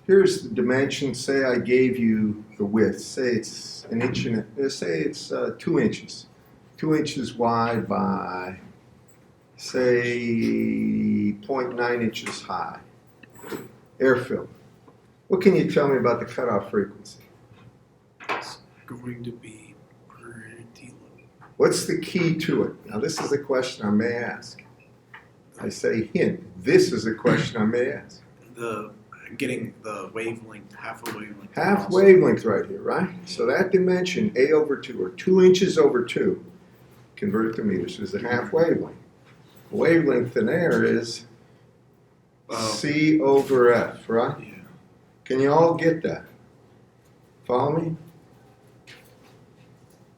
Here's the dimension. Say I gave you the width. Say it's an inch and say it's 2 inches. 2 inches wide by, say, 0.9 inches high. Airfill. What can you tell me about the cutoff frequency? It's going to be pretty low. What's the key to it? Now, this is a question I may ask. I say hint. This is a question I may ask. Getting the wavelength, half a wavelength. Half wavelength right here, right? So that dimension, A over 2, or 2 inches over 2, converted to meters, is a half wavelength. Wavelength in air is C over F, right? Yeah. Can you all get that? Follow me?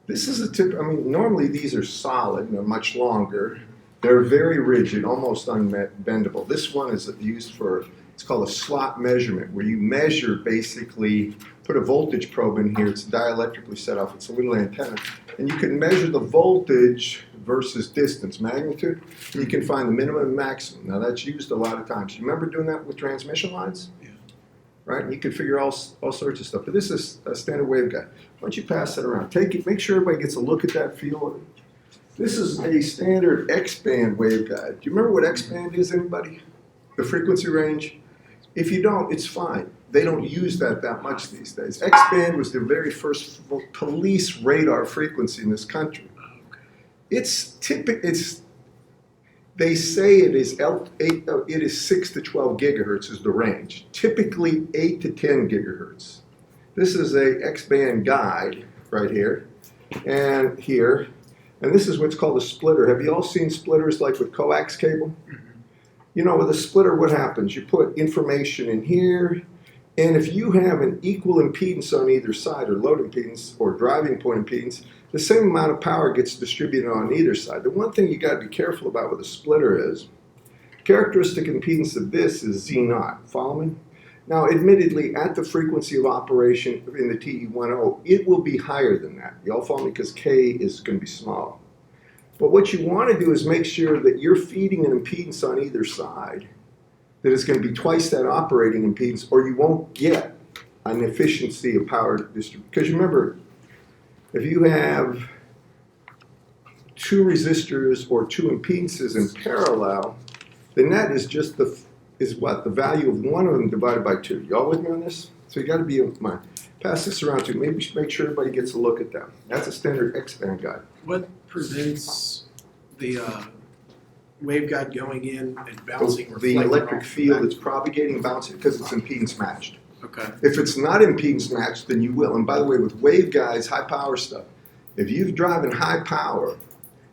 This is a tip. I mean, normally these are solid and they're much longer. They're very rigid, almost unbendable. This one is used for, it's called a slot measurement, where you measure basically, put a voltage probe in here, it's dielectrically set off, it's a little antenna, and you can measure the voltage versus distance, magnitude, and you can find the minimum and maximum. Now that's used a lot of times. You remember doing that with transmission lines? Yeah. Right? And you can figure all sorts of stuff. But this is a standard waveguide. Why don't you pass that around? Take it, make sure everybody gets a look at that, feel it. This is a standard X-band waveguide. Do you remember what X-band is, anybody? The frequency range? If you don't, it's fine. They don't use that much these days. X-band was the very first police radar frequency in this country. They say it is 6 to 12 gigahertz is the range. Typically 8 to 10 gigahertz. This is a X-band guide right here and here. And this is what's called a splitter. Have you all seen splitters like with coax cable? You know, with a splitter, what happens? You put information in here, and if you have an equal impedance on either side, or load impedance, or driving point impedance, the same amount of power gets distributed on either side. The one thing you got to be careful about with a splitter is, characteristic impedance of this is Z0. Follow me? Now, admittedly, at the frequency of operation in the TE10, it will be higher than that. You all follow me? Because K is going to be small. But what you want to do is make sure that you're feeding an impedance on either side that is going to be twice that operating impedance, or you won't get an efficiency of power distribution. Because remember, if you have two resistors or two impedances in parallel, the net is just the value of one of them divided by 2. Y'all with me on this? So you got to be in mind. Pass this around to maybe make sure everybody gets a look at that. That's a standard X-band guide. What prevents the waveguide going in and bouncing? The electric field is propagating and bouncing because it's impedance matched. Okay. If it's not impedance matched, then you will. And by the way, with waveguides, high power stuff, if you're driving high power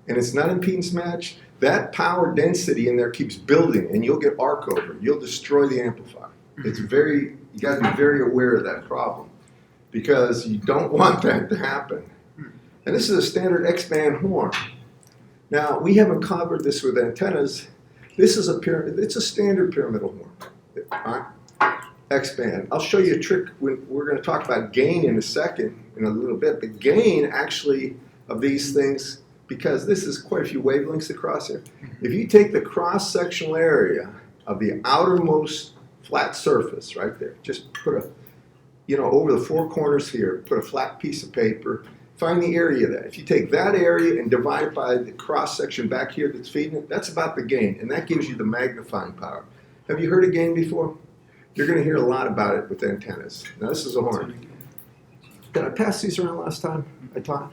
and it's not impedance matched, that power density in there keeps building and you'll get arc over. You'll destroy the amplifier. It's you got to be very aware of that problem because you don't want that to happen. And this is a standard X-band horn. Now, we haven't covered this with antennas. This is it's a standard pyramidal horn. All right? X-band. I'll show you a trick when we're going to talk about gain in a second, in a little bit. The gain actually of these things, because this is quite a few wavelengths across here. If you take the cross-sectional area of the outermost flat surface right there, just put over the 4 corners here, put a flat piece of paper, find the area of that. If you take that area and divide it by the cross-section back here that's feeding it, that's about the gain, and that gives you the magnifying power. Have you heard of gain before? You're going to hear a lot about it with antennas. Now, this is a horn. Did I pass these around last time I taught?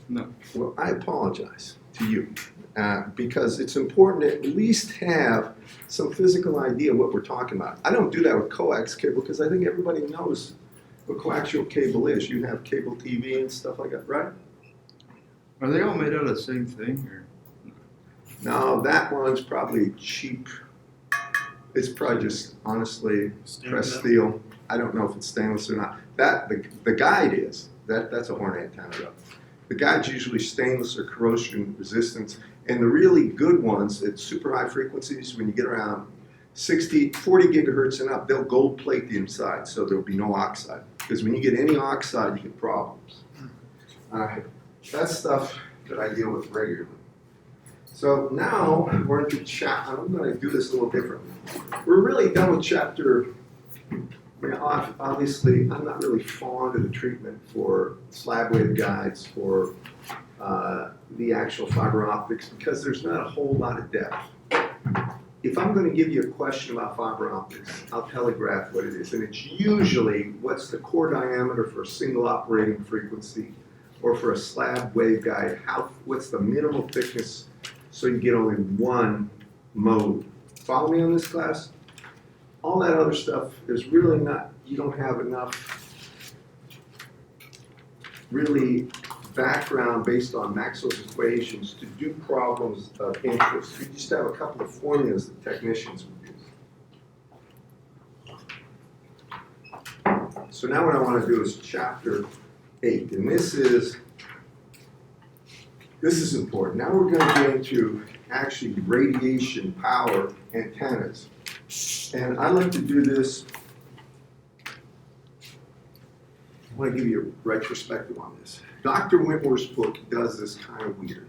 No. Well, I apologize to you because it's important to at least have some physical idea what we're talking about. I don't do that with coax cable because I think everybody knows what coaxial cable is. You have cable TV and stuff like that, right? Are they all made out of the same thing? Or? No, that one's probably cheap. It's probably just, honestly, pressed steel. I don't know if it's stainless or not. The guide is. That's a horn antenna, though. The guide's usually stainless or corrosion resistance. And the really good ones at super high frequencies, when you get around 40 gigahertz and up, they'll gold plate the inside, so there'll be no oxide. Because when you get any oxide, you get problems. All right. That's stuff that I deal with regularly. So now we're into chapter. I'm going to do this a little differently. We're really done with chapter I mean, obviously, I'm not really fond of the treatment for slab wave guides or the actual fiber optics because there's not a whole lot of depth. If I'm going to give you a question about fiber optics, I'll telegraph what it is. And it's usually what's the core diameter for a single operating frequency or for a slab waveguide, what's the minimal thickness so you get only one mode. Follow me on this, class? All that other stuff is really not, you don't have enough really background based on Maxwell's equations to do problems of interest. You just have a couple of formulas that technicians would use. So now what I want to do is chapter 8, and this is important. Now we're going to get into actually radiation power antennas. And I like to do this, I want to give you a retrospective on this. Dr. Wentworth's book does this kind of weird.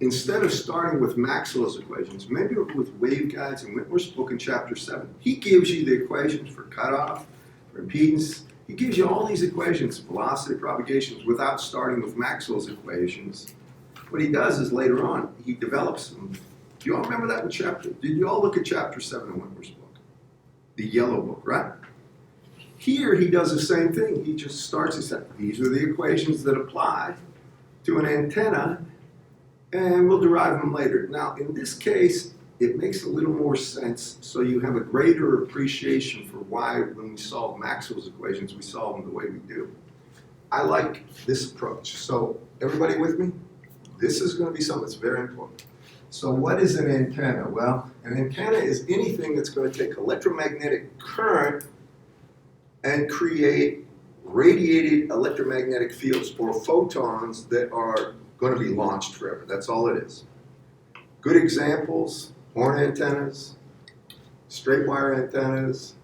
Instead of starting with Maxwell's equations, maybe with waveguides in Wentworth's book in chapter 7, he gives you the equations for cutoff, for impedance. He gives you all these equations, velocity, propagations, without starting with Maxwell's equations. What he does is later on, he develops them. Do you all remember that in chapter? Did you all look at chapter 7 in Wentworth's book? The yellow book, right? Here he does the same thing. He just starts, he said, these are the equations that apply to an antenna, and we'll derive them later. Now, in this case, it makes a little more sense, so you have a greater appreciation for why when we solve Maxwell's equations, we solve them the way we do. I like this approach. So, everybody with me? This is going to be something that's very important. So what is an antenna? Well, an antenna is anything that's going to take electromagnetic current and create radiated electromagnetic fields or photons that are going to be launched forever. That's all it is. Good examples, horn antennas, straight wire antennas,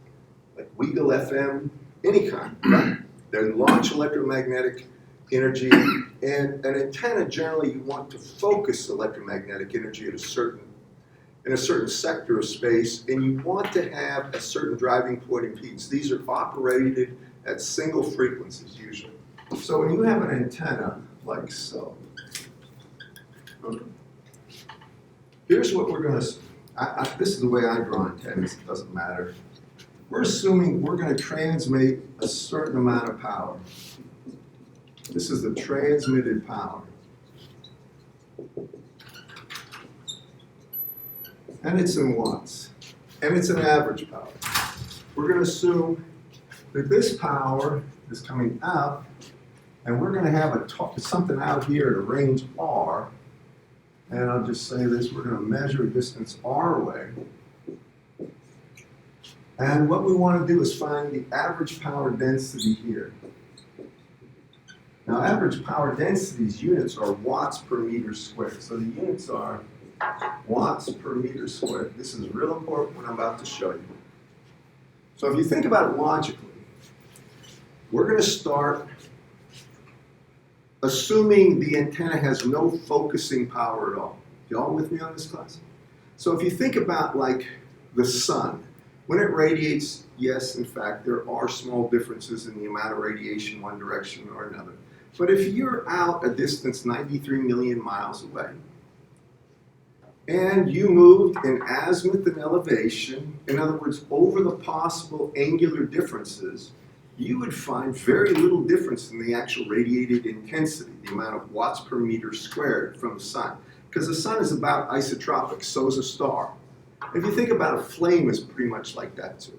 like Weagle FM, any kind, right? They launch electromagnetic energy, and an antenna generally you want to focus electromagnetic energy at in a certain sector of space, and you want to have a certain driving point impedance. These are operated at single frequencies usually. So when you have an antenna like so, here's what we're going to, this is the way I draw antennas, it doesn't matter. We're assuming we're going to transmit a certain amount of power. This is the transmitted power. And it's in watts. And it's an average power. We're going to assume that this power is coming out, and we're going to have something out here at a range R. And I'll just say this, we're going to measure a distance R away. And what we want to do is find the average power density here. Now, average power density's units are watts per meter squared. So the units are watts per meter squared. This is real important what I'm about to show you. So if you think about it logically, we're going to start assuming the antenna has no focusing power at all. Y'all with me on this, class? So if you think about like the sun, when it radiates, yes, in fact, there are small differences in the amount of radiation one direction or another. But if you're out a distance 93 million miles away, and you moved in azimuth and elevation, in other words, over the possible angular differences, you would find very little difference in the actual radiated intensity, the amount of watts per meter squared from the sun. Because the sun is about isotropic, so is a star. If you think about a flame, it's pretty much like that too.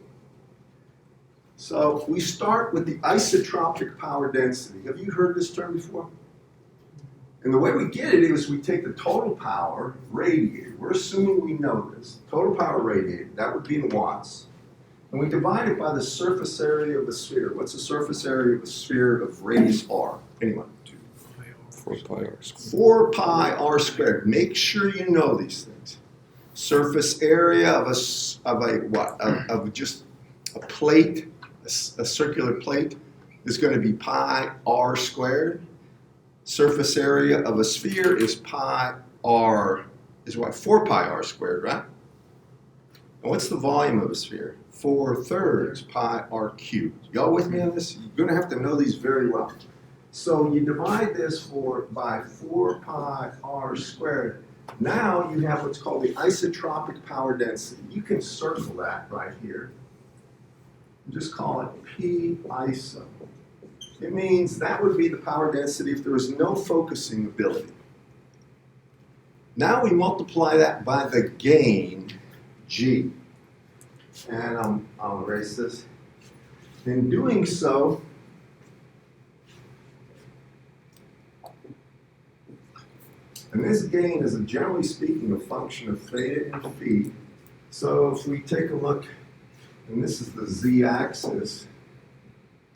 So we start with the isotropic power density. Have you heard this term before? And the way we get it is we take the total power radiated. We're assuming we know this. Total power radiated, that would be in watts. And we divide it by the surface area of the sphere. What's the surface area of a sphere of radius r? Anyone? 4 pi r squared. 4 pi r squared. Make sure you know these things. Surface area of just a plate, a circular plate, is going to be pi r squared. Surface area of a sphere is pi r, is what? 4 pi r squared, right? And what's the volume of a sphere? 4/3 pi r cubed. Y'all with me on this? You're gonna have to know these very well. So you divide this by 4 pi r squared. Now you have what's called the isotropic power density. You can circle that right here. Just call it P iso. It means that would be the power density if there was no focusing ability. Now we multiply that by the gain, G. And I'll erase this. In doing so, and this gain is, generally speaking, a function of theta and phi. So if we take a look, and this is the z-axis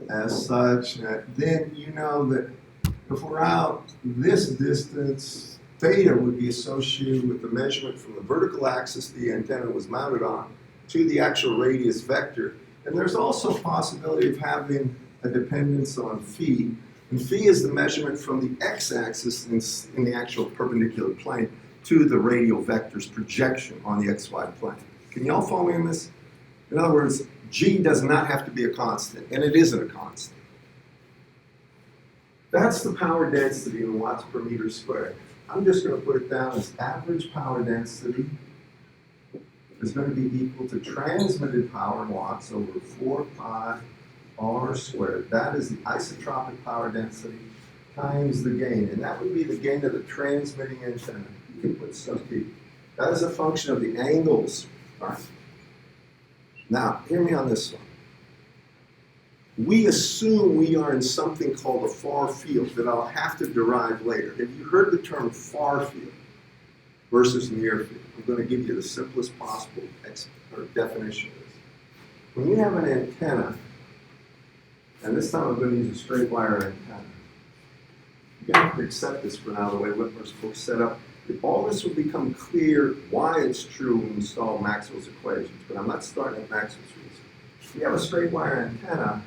as such, then you know that if we're out this distance, theta would be associated with the measurement from the vertical axis the antenna was mounted on to the actual radius vector. And there's also a possibility of having a dependence on phi. And phi is the measurement from the x-axis in the actual perpendicular plane to the radial vector's projection on the xy plane. Can you all follow me on this? In other words, G does not have to be a constant, and it isn't a constant. That's the power density in watts per meter squared. I'm just going to put it down as average power density is going to be equal to transmitted power in watts over 4 pi r squared. That is the isotropic power density times the gain, and that would be the gain of the transmitting antenna. You can put sub p. That is a function of the angles. All right. Now, hear me on this one. We assume we are in something called a far field that I'll have to derive later. Have you heard the term far field versus near field? I'm going to give you the simplest possible definition of this. When you have an antenna, and this time I'm going to use a straight wire antenna. You're going to have to accept this for now, the way Whitmer's book set up. All this will become clear why it's true when we solve Maxwell's equations, but I'm not starting at Maxwell's reason. We have a straight wire antenna,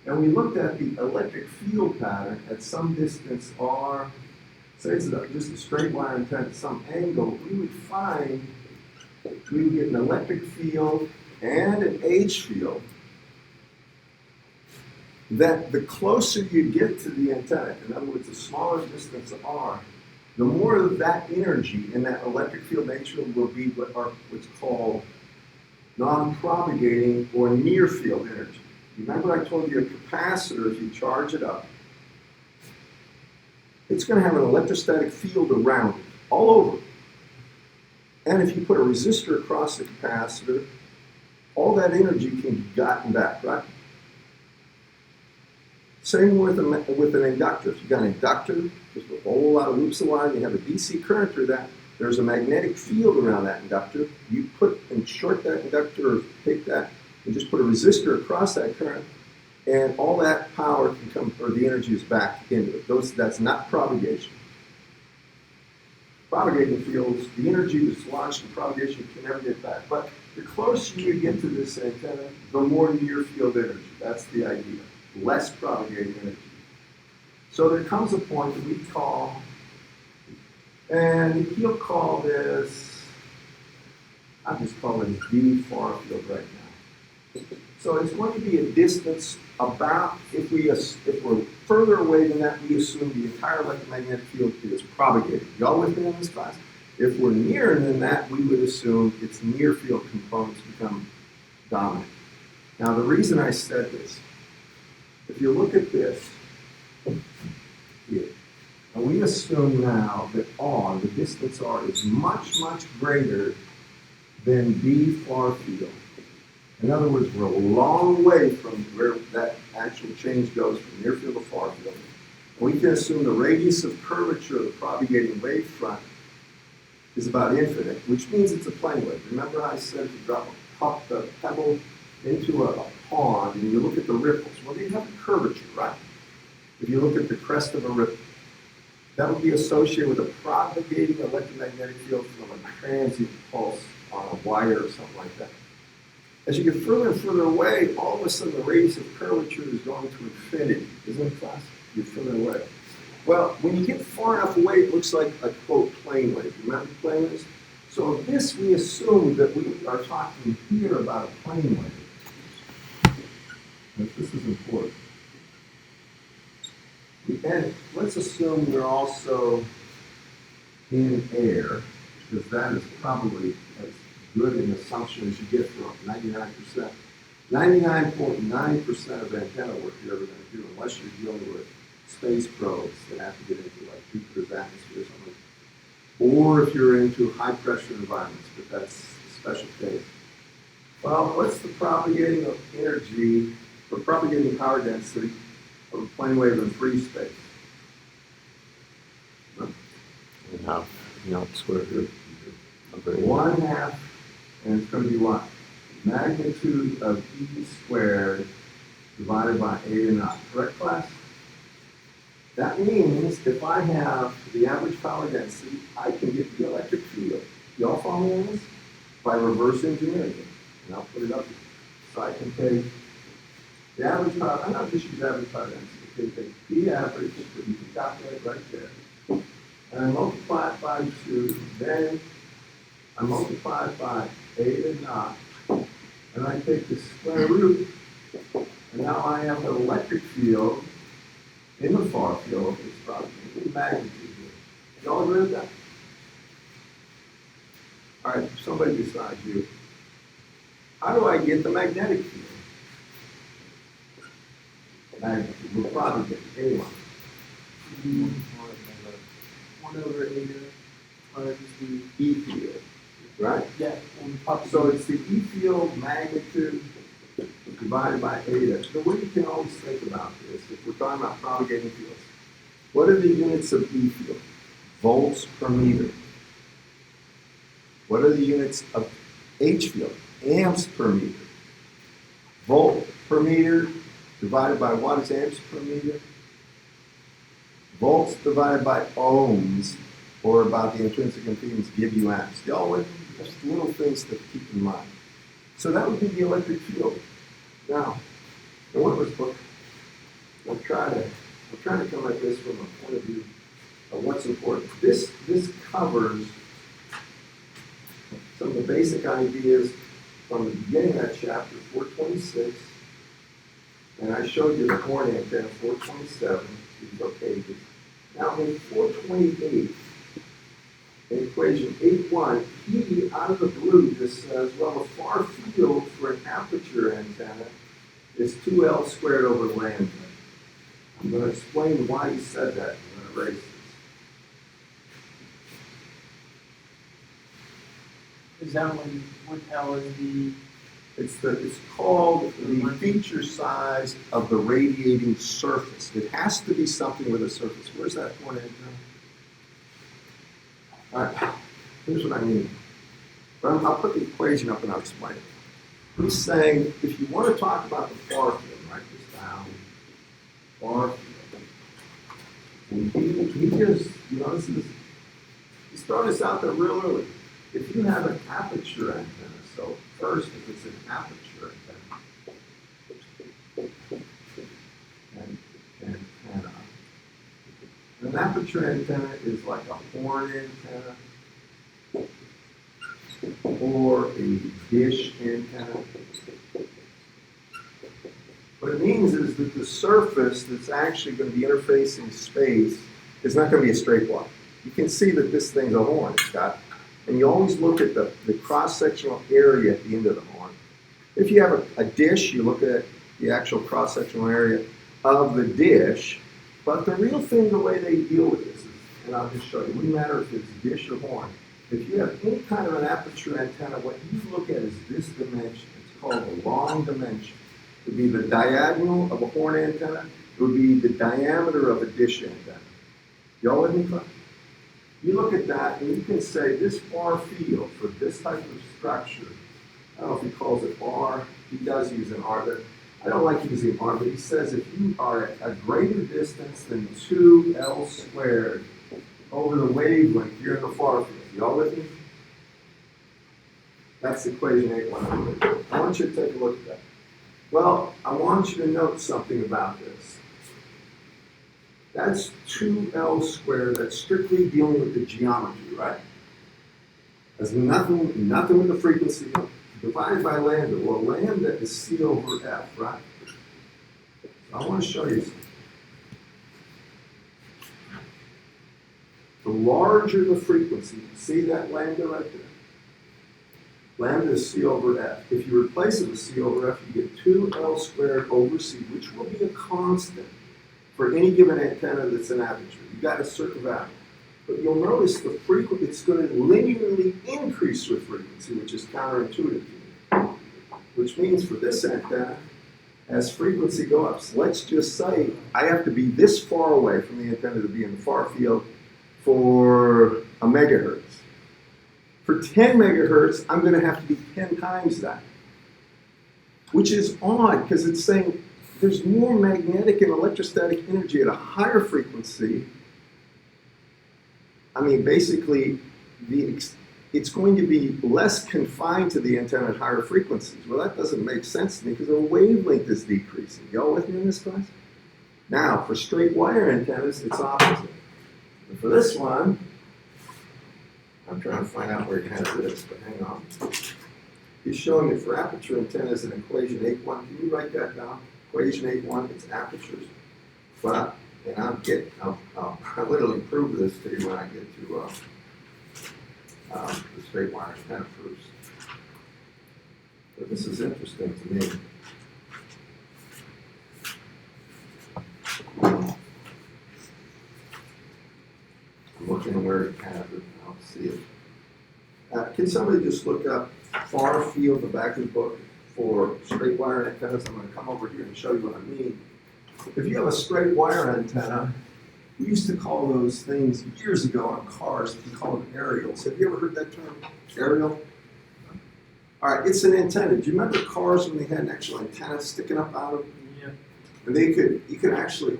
and we looked at the electric field pattern at some distance r, say it's just a straight wire antenna at some angle, we would get an electric field and an H field that the closer you get to the antenna, in other words, the smaller distance r, the more of that energy in that electric field H field will be what's called non-propagating or near field energy. Remember I told you a capacitor, if you charge it up, it's going to have an electrostatic field around it, all over it. And if you put a resistor across the capacitor, all that energy can be gotten back, right? Same with an inductor. If you've got an inductor, just a whole lot of loops of wire, and you have a DC current through that, there's a magnetic field around that inductor. You put and short that inductor, or take that, and just put a resistor across that current, and all that power can come, or the energy is back into it. That's not propagation. Propagating fields, the energy that's launched in propagation can never get back. But the closer you get to this antenna, the more near field energy. That's the idea. Less propagating energy. So there comes a point that we call, and he'll call this, I'm just calling it D far field right now. So it's going to be a distance about, if we're further away than that, we assume the entire electromagnetic field is propagated. Y'all with me in this class? If we're nearer than that, we would assume its near field components become dominant. Now the reason I said this, if you look at this here, and we assume now that R, the distance R, is much, much greater than D far field. In other words, we're a long way from where that actual change goes from near field to far field. And we can assume the radius of curvature of the propagating wave front is about infinite, which means it's a plane wave. Remember I said if you drop a pebble into a pond and you look at the ripples, well, they have a curvature, right? If you look at the crest of a ripple, that would be associated with a propagating electromagnetic field from a transient pulse on a wire or something like that. As you get further and further away, all of a sudden the radius of curvature is going to infinity. Isn't it, class? You're further away. Well, when you get far enough away, it looks like a, quote, plane wave. Remember plane waves? So this, we assume that we are talking here about a plane wave. This is important. And let's assume we're also in air, because that is probably as good an assumption as you get from 99%. 99.9% of antenna work you're ever going to do, unless you're dealing with space probes that have to get into like Jupiter's atmosphere or something, or if you're into high pressure environments, but that's a special case. Well, what's the propagating of energy, or propagating power density of a plane wave in free space? Not square root of it. 1/2, and it's going to be what? Magnitude of E squared divided by 8 correct, class? That means if I have the average power density, I can get the electric field. Y'all follow me on this? By reverse engineering it. And I'll put it up here. So I can take the average power, I'm not just use average power density, I can take the average, that you can calculate right there, and I multiply it by 2, then I multiply it by 8 and I take the square root, and now I have an electric field in the far field of this problem, in magnitude here. Y'all agree with that? All right, somebody besides you. How do I get the magnetic field? Magnitude, we'll probably get anyone. 1/8 times the, E field, right? yeah, So it's the E field magnitude divided by eta. The way you can always think about this, if we're talking about propagating fields, what are the units of E field? Volts per meter. What are the units of H field? Amps per meter. Volt per meter divided by what is amps per meter? Volts divided by ohms, or about the intrinsic impedance, give you amps. Y'all with me? Just little things to keep in mind. So that would be the electric field. Now, in Whitmer's book, I'm trying to come at this from a point of view of what's important. This covers some of the basic ideas from the beginning of that chapter, 426, and I showed you the horn antenna, 427, these are pages. Now in 428, in equation 8.1, he, out of the blue, just says, well, the far field for an aperture antenna is 2L squared over lambda. I'm going to explain why he said that. I'm going to erase this. is that what L is the, It's called the feature size of the radiating surface. It has to be something with a surface. Where's that horn antenna? All right, here's what I mean. I'll put the equation up and I'll explain it. He's saying if you want to talk about the far field, write this down. Far field. And he just, he's throwing this out there real early. If you have an aperture antenna, so first, if it's an aperture antenna, an aperture antenna is like a horn antenna or a dish antenna. What it means is that the surface that's actually going to be interfacing space is not going to be a straight line. You can see that this thing's a horn. It's got, and you always look at the cross-sectional area at the end of the horn. If you have a dish, you look at the actual cross-sectional area of the dish. But the real thing, the way they deal with this is, and I'll just show you, it wouldn't matter if it's dish or horn. If you have any kind of an aperture antenna, what you look at is this dimension. It's called the long dimension. It would be the diagonal of a horn antenna. It would be the diameter of a dish antenna. Y'all with me, class? You look at that and you can say this far field for this type of structure, I don't know if he calls it R, he does use an R, but I don't like using R, but he says if you are at a greater distance than 2L squared over the wavelength, you're in the far field. Y'all with me? That's equation 8.1. I want you to take a look at that. Well, I want you to note something about this. That's 2L squared. That's strictly dealing with the geometry, right? Has nothing with the frequency. Divided by lambda. Well, lambda is C over F, right? I want to show you something. The larger the frequency, see that lambda right there? Lambda is C over F. If you replace it with C over F, you get 2L squared over C, which will be a constant for any given antenna that's an aperture. You've got a certain value. But you'll notice the frequency, it's going to linearly increase with frequency, which is counterintuitive to me. Which means for this antenna, as frequency goes up, so let's just say I have to be this far away from the antenna to be in the far field for a megahertz. For 10 megahertz, I'm going to have to be 10 times that. Which is odd, because it's saying there's more magnetic and electrostatic energy at a higher frequency. I mean, basically, it's going to be less confined to the antenna at higher frequencies. Well, that doesn't make sense to me because the wavelength is decreasing. Y'all with me in this class? Now, for straight wire antennas, it's opposite. And for this one, I'm trying to find out where you have this, but hang on. He's showing me for aperture antennas in equation 8.1. Can you write that down? Equation 8.1, it's apertures. But, and I'll literally prove this to you when I get to the straight wire antenna proofs. But this is interesting to me. I'm looking where it has it, I'll see it. Can somebody just look up far field, the back of the book, for straight wire antennas? I'm going to come over here and show you what I mean. If you have a straight wire antenna, we used to call those things years ago on cars, we call them aerials. Have you ever heard that term, aerial? All right, it's an antenna. Do you remember cars when they had an actual antenna sticking up out of them? Yeah. And you could actually,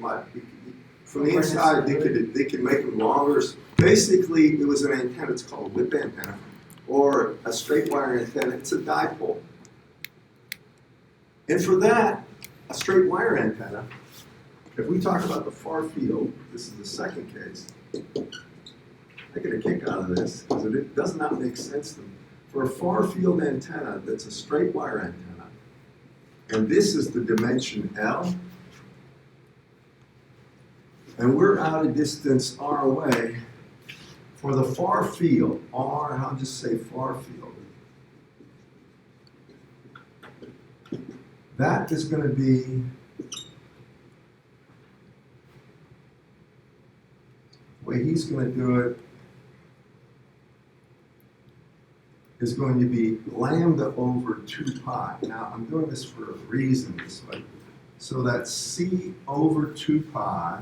from the inside, they could make them longer. Basically, it was an antenna. It's called a whip antenna, or a straight wire antenna. It's a dipole. And for that, a straight wire antenna, if we talk about the far field, this is the second case, I get a kick out of this because it does not make sense to me. For a far field antenna that's a straight wire antenna, and this is the dimension L, and we're out a distance R away, for the far field, R, I'll just say far field, that is going to be the way he's going to do it is going to be lambda over 2 pi. Now, I'm doing this for a reason this way. So that's C over 2 pi,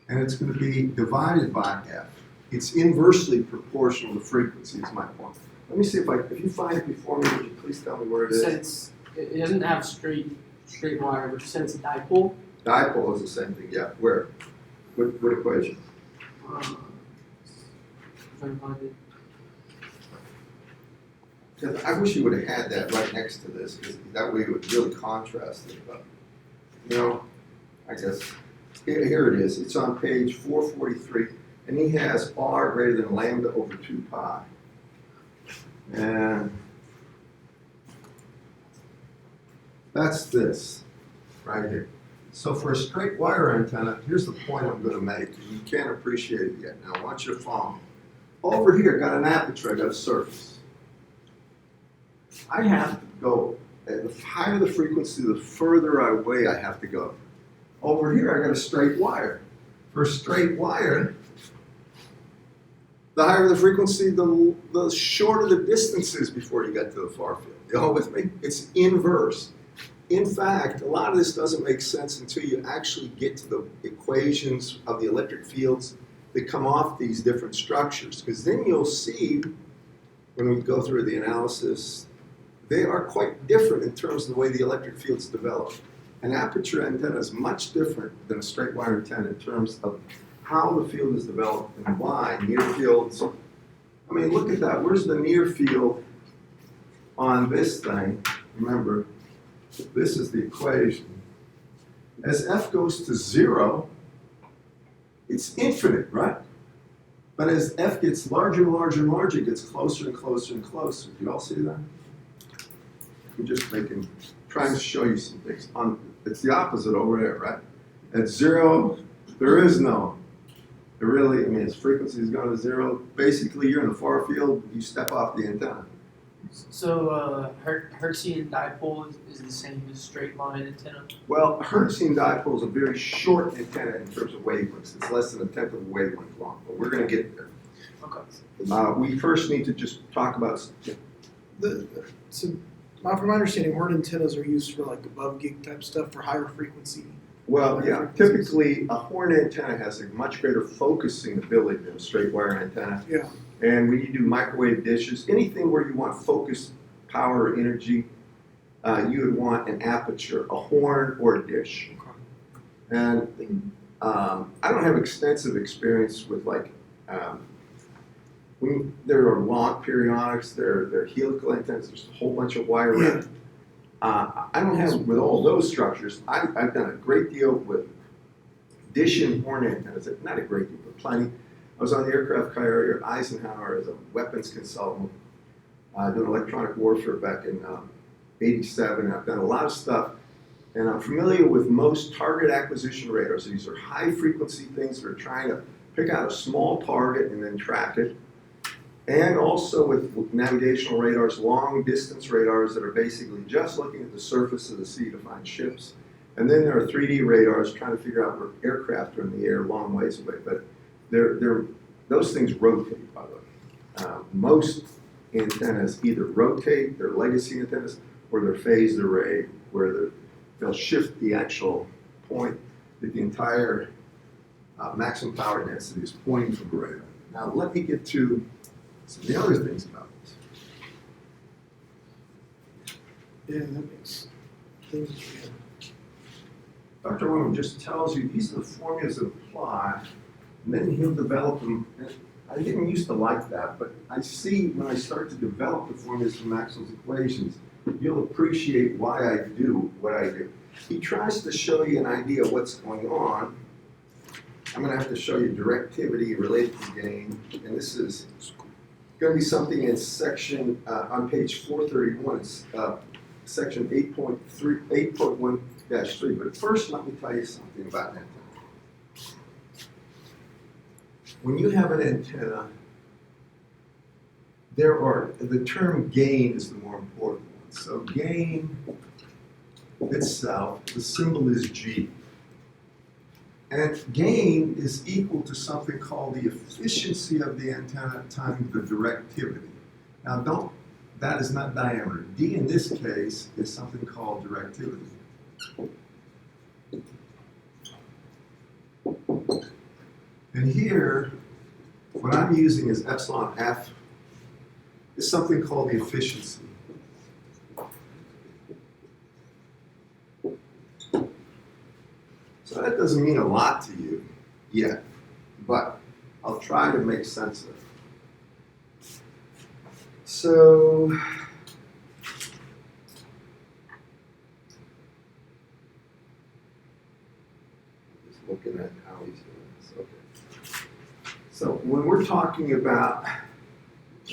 and it's going to be divided by F. It's inversely proportional to frequency, is my point. Let me see if you find it before me, would you please tell me where it is? Since it doesn't have straight wire, but you said it's a dipole. Dipole is the same thing, yeah. Where? What equation? Trying to find it. I wish you would have had that right next to this, because that way it would really contrast it. But, you know, I guess, here it is. It's on page 443, and he has R greater than lambda over 2 pi. And that's this, right here. So for a straight wire antenna, here's the point I'm going to make. You can't appreciate it yet. Now, I want you to follow me. Over here, got an aperture, I got a surface. I have to go, the higher the frequency, the further away I have to go. Over here, I got a straight wire. For a straight wire, the higher the frequency, the shorter the distance is before you get to the far field. You all with me? It's inverse. In fact, a lot of this doesn't make sense until you actually get to the equations of the electric fields that come off these different structures. Because then you'll see, when we go through the analysis, they are quite different in terms of the way the electric fields develop. An aperture antenna is much different than a straight wire antenna in terms of how the field is developed and why near fields. I mean, look at that. Where's the near field on this thing? Remember, this is the equation. As f goes to 0, it's infinite, right? But as f gets larger and larger and larger, it gets closer and closer and closer. Do you all see that? I'm just making trying to show you some things. It's the opposite over there, right? At zero, there is no. It really, I mean, its frequency is going to zero. Basically, you're in the far field, you step off the antenna. So Hertzian dipole is the same as straight line antenna. Well, Hertzian dipole is a very short antenna in terms of wavelengths. It's less than a tenth of a wavelength long, but we're going to get there. Okay. We first need to just talk about. From my understanding, horn antennas are used for like above gig type stuff for higher frequency. Well, yeah, typically a horn antenna has a much greater focusing ability than a straight wire antenna. Yeah. And when you do microwave dishes, anything where you want focus, power, or energy, you would want an aperture, a horn, or a dish. And I don't have extensive experience with there are long periodics, there are helical antennas, there's a whole bunch of wire wrap. I don't have, with all those structures, I've done a great deal with dish and horn antennas, not a great deal, but plenty. I was on the aircraft carrier Eisenhower as a weapons consultant, doing electronic warfare back in '87. I've done a lot of stuff, and I'm familiar with most target acquisition radars. These are high frequency things that are trying to pick out a small target and then track it. And also with navigational radars, long distance radars that are basically just looking at the surface of the sea to find ships. And then there are 3D radars trying to figure out where aircraft are in the air long ways away. But those things rotate, by the way. Most antennas either rotate, they're legacy antennas, or they're phased array, where they'll shift the actual point that the entire maximum power density is pointing from the radar. Now let me get to some of the other things about this. Yeah, that makes things. Dr. Wyman just tells you these are the formulas that apply, and then he'll develop them. And I didn't used to like that, but I see when I start to develop the formulas from Maxwell's equations, you'll appreciate why I do what I do. He tries to show you an idea of what's going on. I'm going to have to show you directivity related to gain, and this is going to be something in section, on page 431, it's section 8.1-3. But first, let me tell you something about an antenna. When you have an antenna, the term gain is the more important one. So gain itself, the symbol is G. And gain is equal to something called the efficiency of the antenna times the directivity. Now that is not diameter. D in this case is something called directivity. And here, what I'm using is epsilon F, is something called the efficiency. So that doesn't mean a lot to you yet, but I'll try to make sense of it. So, just looking at how he's doing this. Okay. So when we're talking about,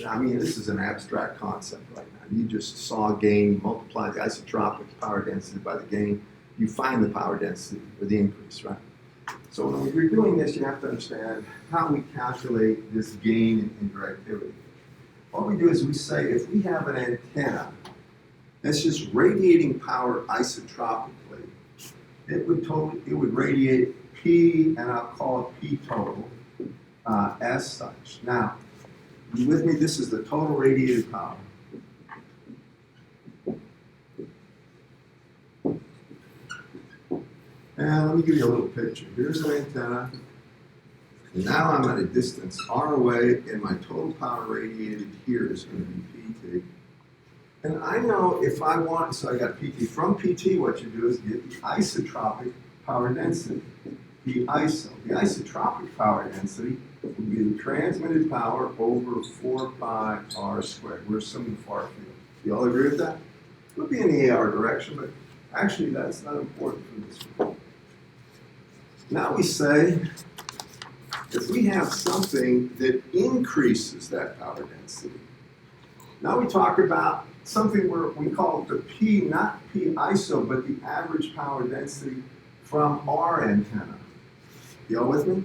I mean, this is an abstract concept right now. You just saw gain, you multiply the isotropic power density by the gain, you find the power density or the increase, right? So when you're doing this, you have to understand how we calculate this gain in directivity. What we do is we say if we have an antenna that's just radiating power isotropically, it would radiate P, and I'll call it P total as such. Now, you with me? This is the total radiated power. And let me give you a little picture. Here's an antenna. And now I'm at a distance R away, and my total power radiated here is going to be PT. And I know if I want, so I got PT. From PT, what you do is get the isotropic power density, the ISO. The isotropic power density would be the transmitted power over 4 pi r squared. We're assuming far field. Do you all agree with that? It would be in the AR direction, but actually that's not important for this one. Now we say, if we have something that increases that power density, now we talk about something where we call it the P, not P ISO, but the average power density from our antenna. Y'all with me?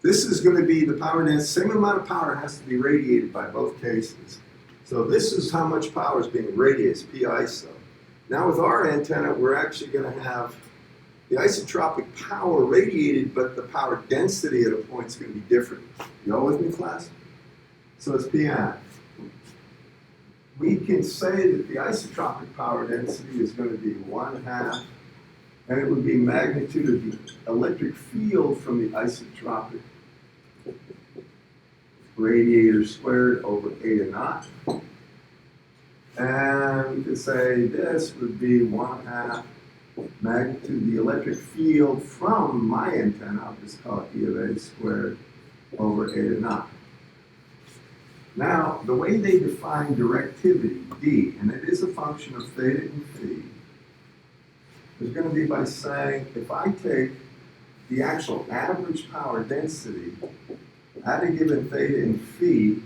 This is going to be the power density, same amount of power has to be radiated by both cases. So this is how much power is being radiated, it's P ISO. Now with our antenna, we're actually going to have the isotropic power radiated, but the power density at a point is going to be different. Y'all with me, class? So it's PI. We can say that the isotropic power density is going to be 1/2, and it would be magnitude of the electric field from the isotropic radiator squared over eta naught. And we could say this would be 1/2 magnitude of the electric field from my antenna, I'll just call it E of A squared over eta naught. Now, the way they define directivity, D, and it is a function of theta and phi, is going to be by saying if I take the actual average power density at a given theta and phi,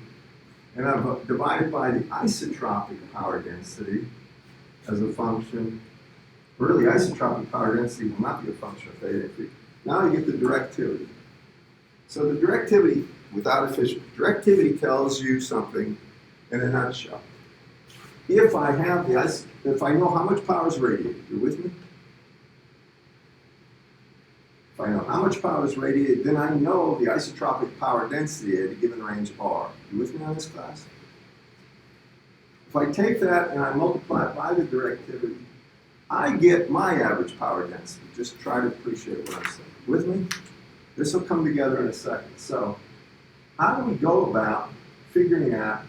and I've divided by the isotropic power density as a function, really isotropic power density will not be a function of theta and phi. Now you get the directivity. So the directivity, without efficient, directivity tells you something in a nutshell. If I have if I know how much power is radiated, you with me? If I know how much power is radiated, then I know the isotropic power density at a given range R. You with me on this, class? If I take that and I multiply it by the directivity, I get my average power density. Just try to appreciate what I'm saying. With me? This will come together in a second. So, how do we go about figuring out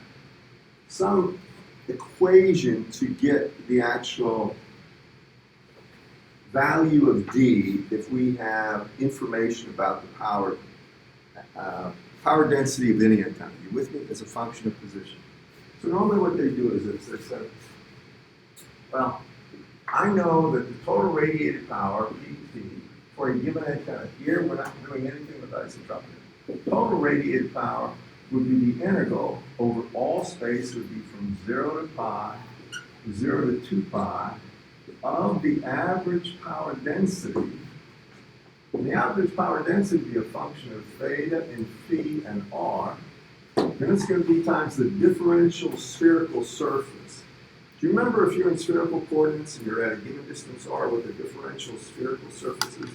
some equation to get the actual value of D if we have information about the power density of any antenna? You with me? As a function of position. So normally what they do is this. They say, well, I know that the total radiated power, PT, for a given antenna, here we're not doing anything with isotropic. Total radiated power would be the integral over all space would be from 0 to pi, 0 to 2 pi, of the average power density. And the average power density would be a function of theta and phi and r. Then it's going to be times the differential spherical surface. Do you remember if you're in spherical coordinates and you're at a given distance r, what the differential spherical surface is?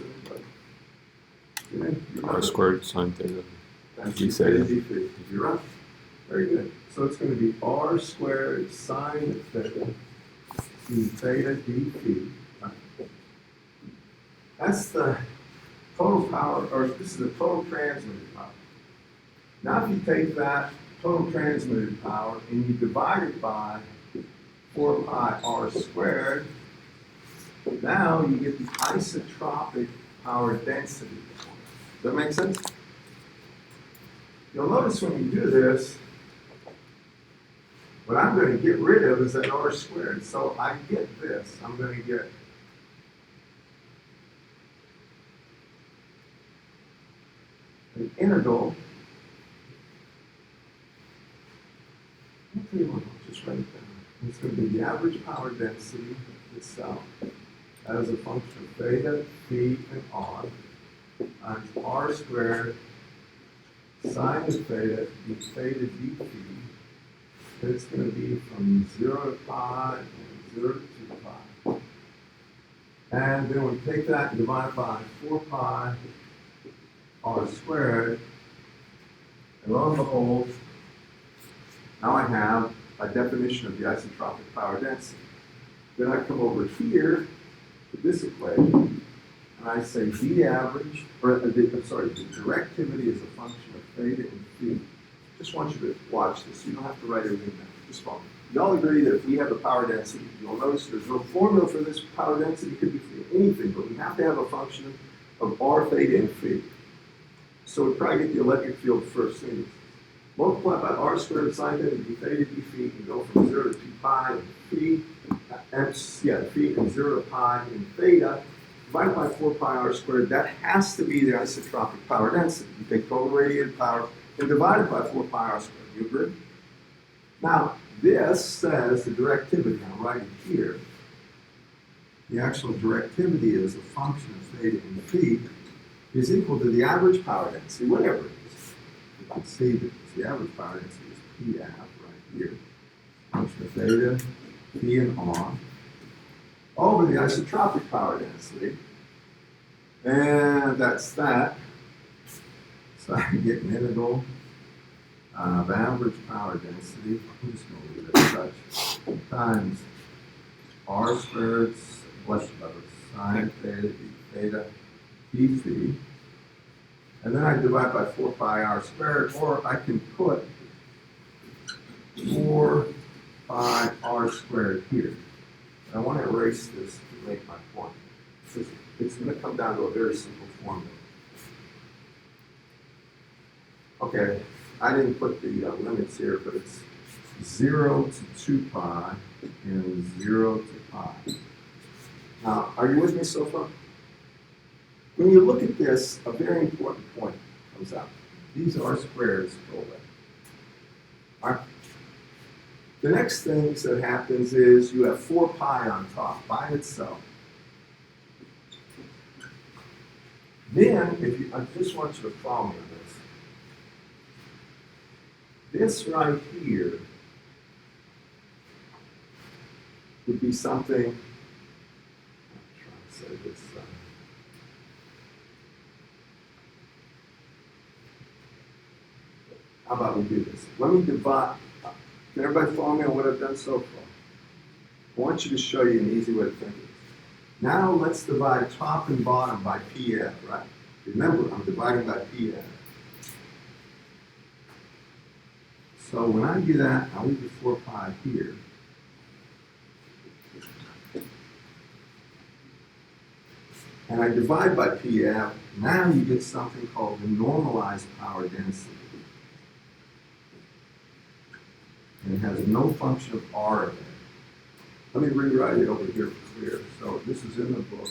R squared sine theta. That's D theta theta. d phi. You're right. Very good. So it's going to be r squared sine theta d theta d phi. That's the total power, or this is the total transmitted power. Now if you take that total transmitted power and you divide it by 4 pi r squared, now you get the isotropic power density. Does that make sense? You'll notice when you do this, what I'm going to get rid of is that r squared. So I get this. I'm going to get an integral. I'll tell you what, I'll just write it down. It's going to be the average power density itself as a function of theta, phi, and r times r squared sine of theta d theta d phi. It's going to be from 0 to pi and 0 to 2 pi. And then we take that and divide by 4 pi r squared. And lo and behold, now I have a definition of the isotropic power density. Then I come over here to this equation, and I say D average, or the directivity is a function of theta and phi. Just want you to watch this. You don't have to write everything down. Just follow. You all agree that if we have a power density, you'll notice there's no formula for this power density. It could be for anything, but we have to have a function of r, theta, and phi. So we probably get the electric field first thing. Multiply by r squared sine theta d theta d phi and go from 0 to 2 pi and phi and 0 to pi and theta. Divided by 4 pi r squared, that has to be the isotropic power density. You take total radiated power and divide it by 4 pi r squared. You agree? Now, This says the directivity, I'll write it here. The actual directivity is a function of theta in phi is equal to the average power density, whatever it is. You can see that the average power density is P app right here. Function of theta, P and R, over the isotropic power density. And that's that. So I get an integral of average power density, I'm just going to leave it as such, times R squared, whatever, sine theta, d theta, d phi. And then I divide by 4 pi r squared, or I can put 4 pi r squared here. And I want to erase this to make my point. It's going to come down to a very simple formula. Okay, I didn't put the limits here, but it's 0 to 2 pi and 0 to pi. Now, are you with me so far? When you look at this, a very important point comes out. These r squareds go away. All right. The next thing that happens is you have 4 pi on top by itself. Then, if you, I just want you to follow me on this. This right here would be something, I'm trying to say this, how about we do this? Let me divide, can everybody follow me on what I've done so far? I want you to show you an easy way to think of this. Now let's divide top and bottom by PF, right? Remember, I'm dividing by PF. So when I do that, I'll leave the 4 pi here. And I divide by PF, now you get something called the normalized power density. And it has no function of R in it. Let me rewrite it over here for clear. So this is in the book.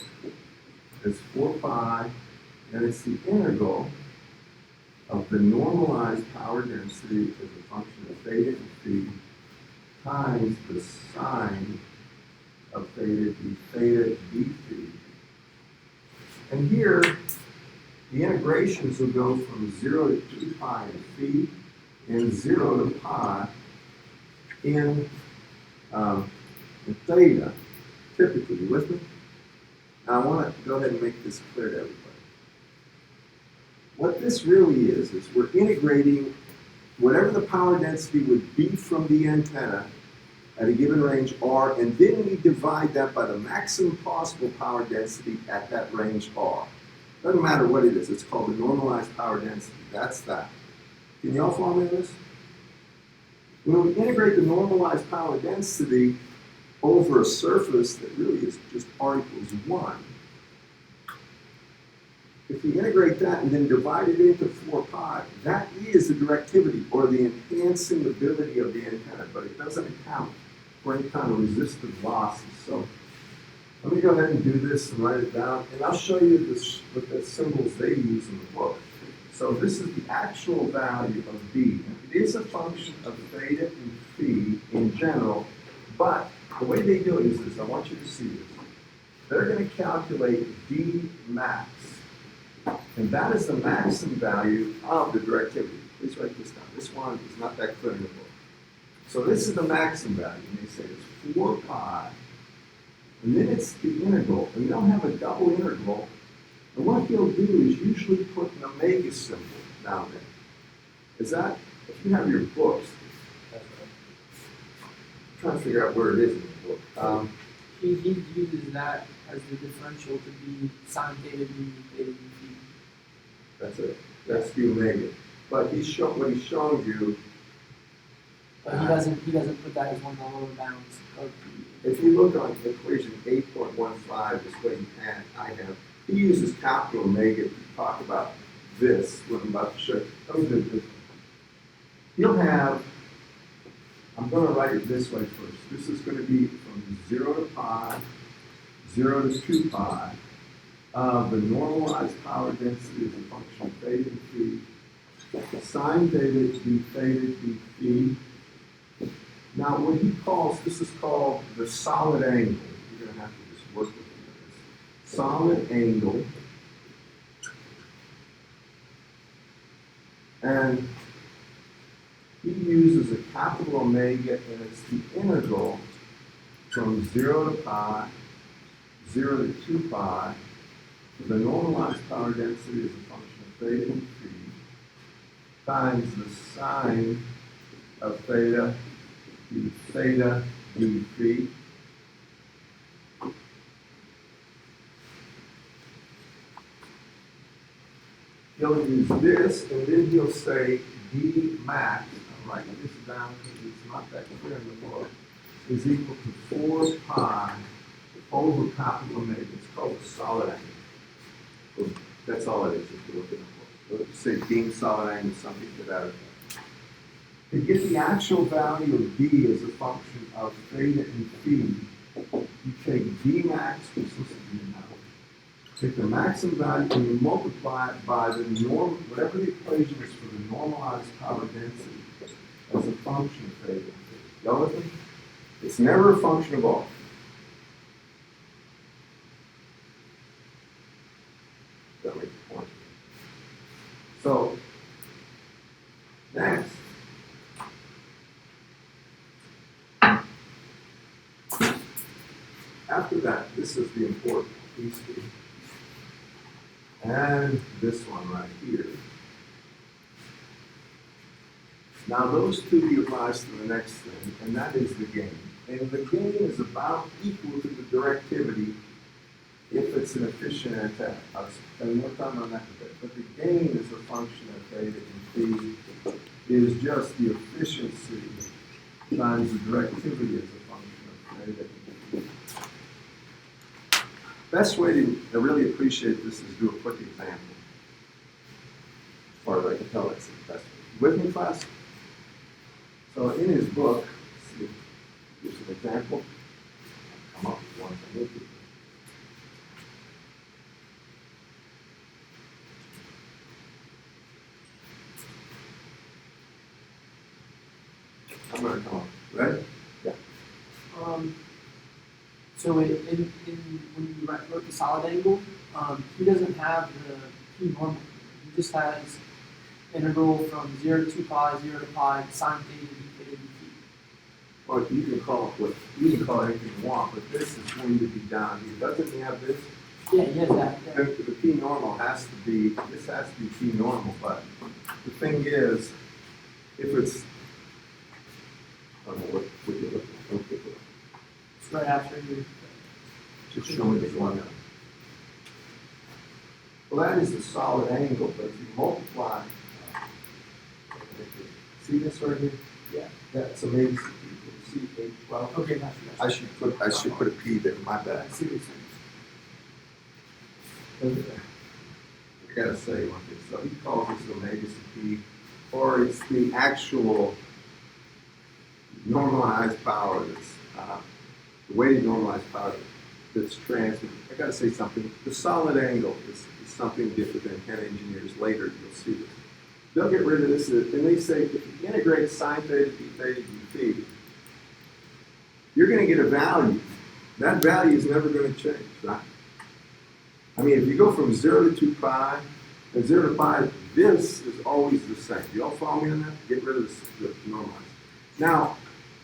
It's 4 pi, and it's the integral of the normalized power density as a function of theta and phi times the sine of theta d phi. And here, the integrations will go from 0 to 2 pi in phi and 0 to pi in theta, typically. You with me? Now I want to go ahead and make this clear to everybody. What this really is we're integrating whatever the power density would be from the antenna at a given range R, and then we divide that by the maximum possible power density at that range R. Doesn't matter what it is, it's called the normalized power density. That's that. Can you all follow me on this? When we integrate the normalized power density over a surface that really is just R equals 1, if we integrate that and then divide it into 4 pi, that is the directivity or the enhancing ability of the antenna, but it doesn't account for any kind of resistive losses. So let me go ahead and do this and write it down, and I'll show you this with the symbols they use in the book. So this is the actual value of B. It is a function of theta and phi in general, but the way they do it is this. I want you to see this. They're going to calculate D max. And that is the maximum value of the directivity. Please write this down. This one is not that clear in the book. So this is the maximum value. And they say it's 4 pi. And then it's the integral. And they'll have a double integral. And what he'll do is usually put an omega symbol down there. Is that, if you have your books, I'm trying to figure out where it is in the book. He uses that as the differential to be sine theta d theta d phi. That's it. That's the omega. But what he's showing you, But he doesn't put that as one of the lower bounds of the. if you look on equation 8.15, this way I have, he uses capital omega to talk about this, what I'm about to show you. Let me do it this way. He'll have, I'm going to write it this way first. This is going to be from 0 to pi, 0 to 2 pi, the normalized power density is a function of theta and phi, sine theta d phi Now, what he calls, this is called the solid angle. You're gonna have to just work with this. Solid angle. And he uses a capital omega, and it's the integral from 0 to pi, 0 to 2 pi, the normalized power density is a function of theta and phi, times the sine of theta d theta d phi. He'll use this, and then he'll say d max, I'm writing this down because it's not that clear in the book, is equal to 4 pi over capital omega. It's called a solid angle. That's all it is if you're looking at it. Let's say beam solid angle, something to that effect. To get the actual value of d as a function of theta and phi, you take d max, which is now, take the maximum value and you multiply it by the norm, whatever the equation is for the normalized power density as a function of theta and phi. Y'all with me? It's never a function of R. That makes a point. So, next. After that, this is the important piece here. And this one right here. Now those two give rise to the next thing, and that is the gain. And the gain is about equal to the directivity if it's an efficient antenna. I'll spend more time on that in a bit. But the gain is a function of theta, and phi is just the efficiency times the directivity as a function of theta and phi. Best way to really appreciate this is do a quick example. As far as I can tell, that's the best way. With me, class? So in his book, let's see, here's an example. I'll come up with one thing with you. I'm gonna come up. Ready? Yeah. So when you wrote the solid angle, he doesn't have the p normal. He just has integral from 0 to 2 pi, 0 to pi, sine theta d theta d phi. Well, you can call it anything you want, but this is going to be down here. Doesn't he have this? Yeah, he has that. Yeah. The P normal has to be, this has to be P normal, but the thing is, if it's, I don't know what you're looking at. Okay, It's right after you. just show me the one. Well, that is the solid angle, but if you multiply, see this right here? Yeah. That's amazing. See 812? Okay, gotcha. I should put a P there, my bad. I see what you're saying. I gotta say one thing, so he calls this omega P, or it's the actual normalized power that's, the weighted normalized power that's transmitted. I gotta say something, the solid angle is something different than 10 engineers later, you'll see this. They'll get rid of this, and they say if you integrate sine theta, d theta, d phi, you're gonna get a value. That value is never gonna change, right? I mean, if you go from 0 to 2 pi, and 0 to pi, this is always the same. You all follow me on that? Get rid of the normalized. Now,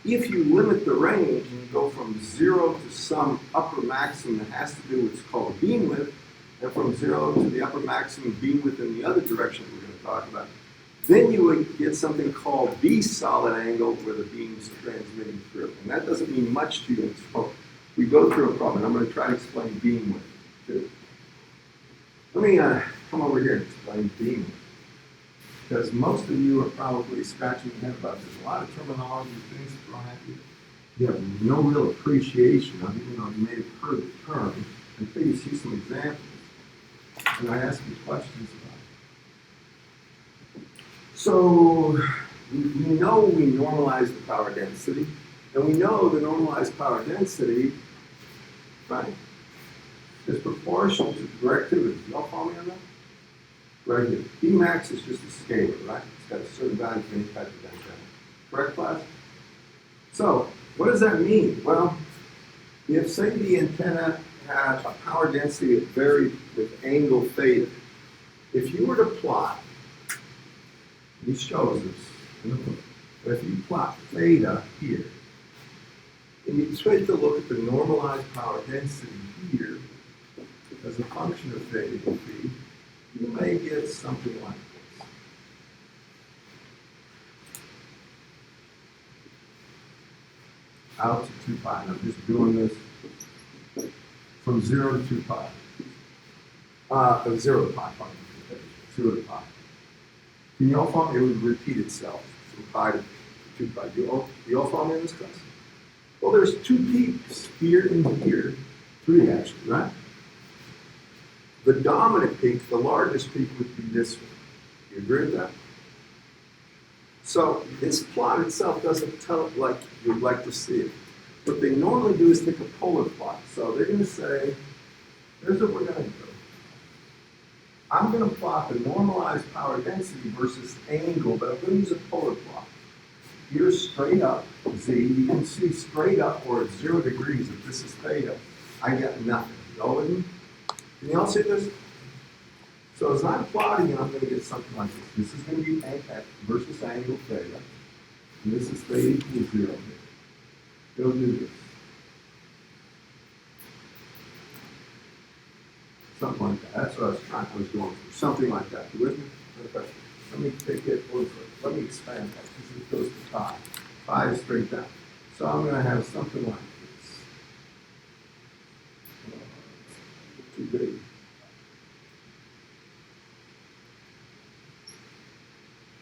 if you limit the range and you go from 0 to some upper maximum that has to do with what's called beam width, and from 0 to the upper maximum beam width in the other direction that we're going to talk about, then you would get something called the solid angle where the beam's transmitting through. And that doesn't mean much to you. So we go through a problem, and I'm going to try to explain beam width too. Let me come over here and explain beam width. Because most of you are probably scratching your head about this. A lot of terminology, things thrown at you. You have no real appreciation of it, even though you may have heard the term, until you see some examples. And I ask you questions about it. So, we know we normalize the power density, and we know the normalized power density, right, is proportional to the directivity. Y'all follow me on that? Right here. B max is just a scalar, right? It's got a certain value for any type of antenna. Correct, class? So, what does that mean? Well, if say the antenna had a power density that varied with angle theta, if you were to plot, he shows us in the book, but if you plot theta here, and you try to look at the normalized power density here as a function of theta to phi, you may get something like this. Out to 2 pi. I'm just doing this from 0 to 2 pi. 0 to pi, pardon me. 0 to pi. Can you all follow me? It would repeat itself from pi to 2 pi. Do you all follow me in this class? Well, there's 2 peaks here and here. 3 actually, right? The dominant peak, the largest peak would be this one. You agree with that? So this plot itself doesn't tell it like you'd like to see it. What they normally do is take a polar plot. So they're going to say, here's what we're going to do. I'm going to plot the normalized power density versus angle, but I'm going to use a polar plot. Here's straight up, Z. You can see straight up or at 0 degrees, if this is theta, I got nothing. You all with me? Can you all see this? So as I'm plotting it, I'm going to get something like this. This is going to be x versus angle theta, and this is theta equals 0 here. It'll do this. Something like that. That's what I was going for. Something like that. You with me? Okay. Let me take it over. Let me expand that because it goes to pi. Pi is straight down. So I'm going to have something like this. Too big.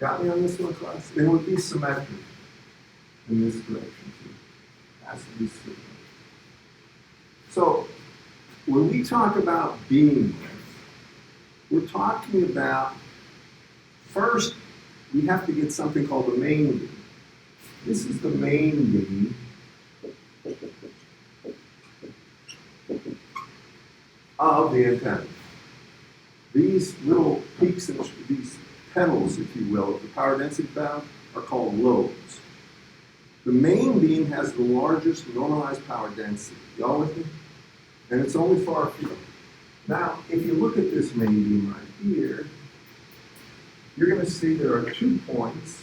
Got me on this one, class? It would be symmetric in this direction too. Has to be symmetric. So when we talk about beam width, we're talking about first we have to get something called the main beam. This is the main beam of the antenna. These little peaks and these petals, if you will, of the power density valve are called lobes. The main beam has the largest normalized power density. Y'all with me? And it's only far field. Now, if you look at this main beam right here, you're going to see there are 2 points.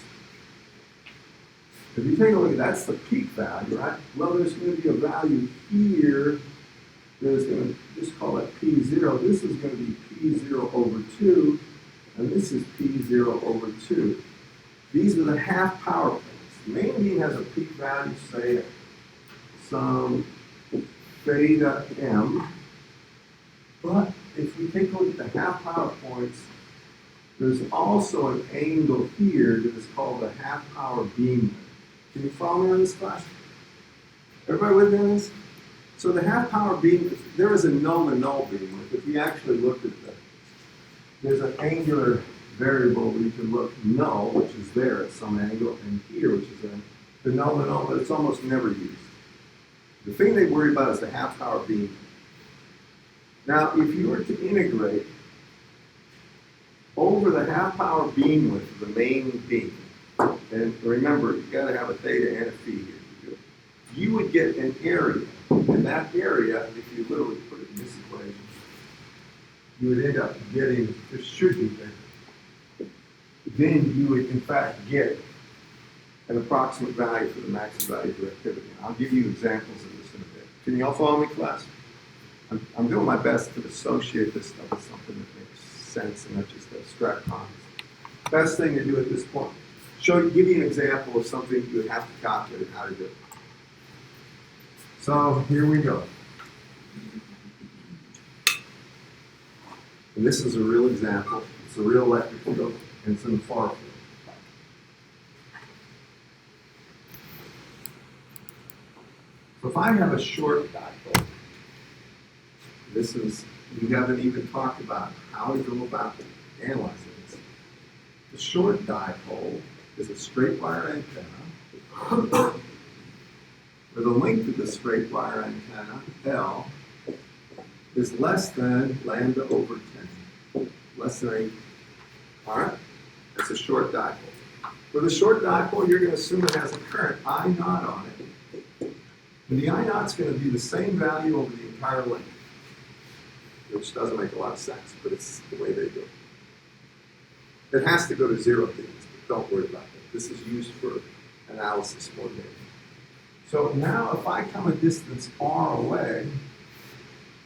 If you take a look at that's the peak value, right? Well, there's going to be a value here. There's going to just call it P0. This is going to be P0 over 2. And this is P0 over 2. These are the half power points. The main beam has a peak value, say, some theta m. But if we take a look at the half power points, there's also an angle here that is called the half power beam width. Can you follow me on this class? Everybody with me on this? So the half power beam width, there is a null to null beam width. If we actually looked at the there's an angular variable where you can look null, which is there at some angle, and here, which is the null to null, but it's almost never used. The thing they worry about is the half power beam. Now, if you were to integrate over the half power beam width of the main beam, and remember, you've got to have a theta and a phi here to do it, you would get an area, and that area, if you literally put it in this equation, you would end up getting, this should be there. Then you would in fact get an approximate value for the maximum value directivity. I'll give you examples of this in a bit. Can you all follow me, class? I'm doing my best to associate this stuff with something that makes sense and not just abstract concepts. Best thing to do at this point. Give you an example of something you would have to calculate how to do it. So here we go. And this is a real example. It's a real electric field, and it's in the far field. So if I have a short dipole, this is, we haven't even talked about how we go about analyzing this. The short dipole is a straight wire antenna where the length of the straight wire antenna, L, is less than lambda over 10, less than 8. All right? That's a short dipole. With a short dipole, you're going to assume it has a current I naught on it. And the I naught's gonna be the same value over the entire length, which doesn't make a lot of sense, but it's the way they do it. It has to go to 0 things, but don't worry about it. This is used for analysis more than anything. So now if I come a distance r away,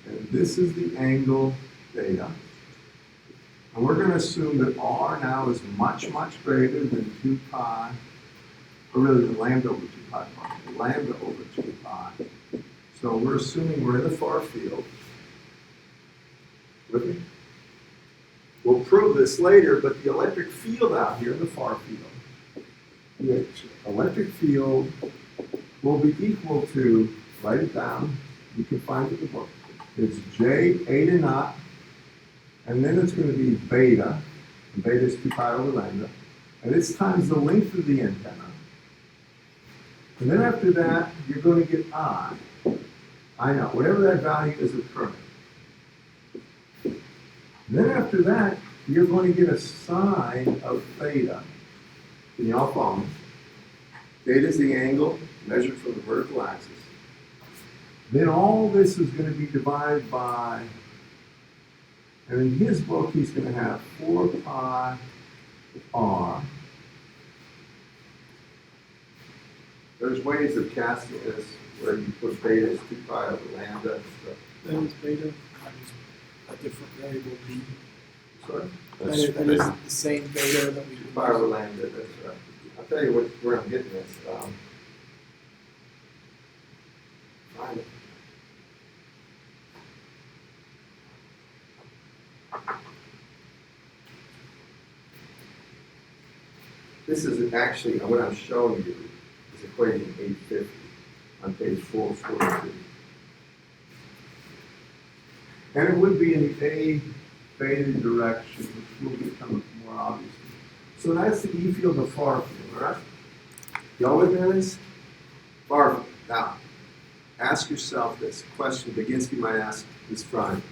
and this is the angle theta, and we're gonna assume that r now is much, much greater than 2 pi, or really the lambda over 2 pi, lambda over 2 pi. So we're assuming we're in the far field. With me? We'll prove this later, but the electric field out here in the far field, the electric field will be equal to, write it down, you can find it in the book. It's J eta naught, and then it's going to be beta, and beta is 2 pi over lambda, and it's times the length of the antenna. And then after that, you're going to get I know, whatever that value is of current. Then after that, you're going to get a sine of theta. Can you all follow me? Theta is the angle measured from the vertical axis. Then all this is going to be divided by, and in his book, he's going to have 4 pi r. There's ways of casting this where you put beta as 2 pi over lambda and stuff. That is beta, that is a different variable b. Sorry? That is the same beta that we. 2 pi over lambda, that's right. I'll tell you where I'm getting this. Find it. This is actually, what I'm showing you is equating 850 on page 442. And it would be in the A beta direction, which will become more obvious. So that's the E field of far field, all right? Y'all with me on this? Far field. Now, ask yourself this question Baginski might ask this Friday.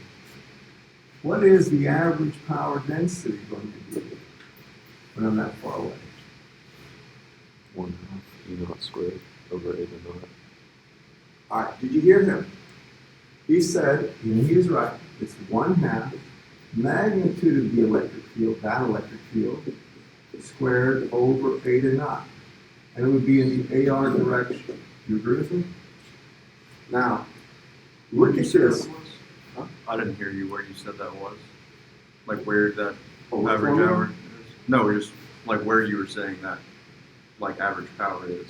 What is the average power density going to be when I'm that far away? 1/2 E naught squared over eta naught. All right, did you hear him? He said, and he was right, it's 1/2 magnitude of the electric field, that electric field, squared over eta naught. And it would be in the AR direction. You agree with me? Now, look at this. Huh? I didn't hear you where you said that was. Like where that Oh, average which one? hour is? No, just like where you were saying that like average power is.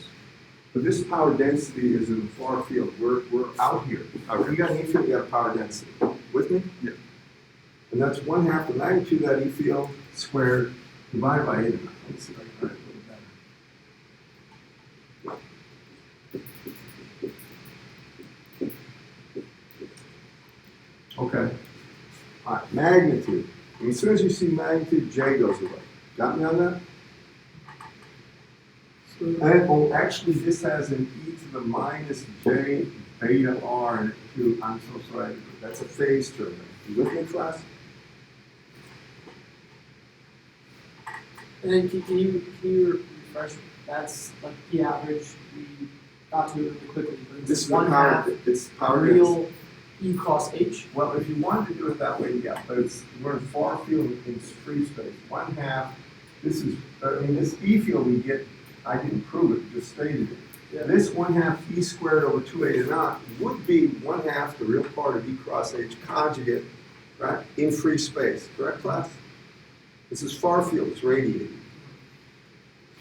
But this power density is in the far field. We're out here. If you got an E field, you got a power density. With me? Yeah. And that's 1/2 the magnitude of that E field squared divided by eta naught. Let's see if I can write it a little better. Okay. All right, magnitude. And as soon as you see magnitude, J goes away. Got me on that? And, oh, actually, this has an e to the minus j beta r in it too. I'm so sorry, but that's a phase term. You with me, class? And then can you refresh, that's like the average, we got to it really quickly, but This it's is the 1/2 power. It's power density. real E cross H. Well, if you wanted to do it that way, yeah, but we're in far field in free space. 1/2. This is, this E field we get. I didn't prove it, just stated it. Yeah. This 1/2 E squared over 2 eta naught would be 1/2 the real part of E cross H conjugate, right, in free space. Correct, class? This is far field, it's radiating.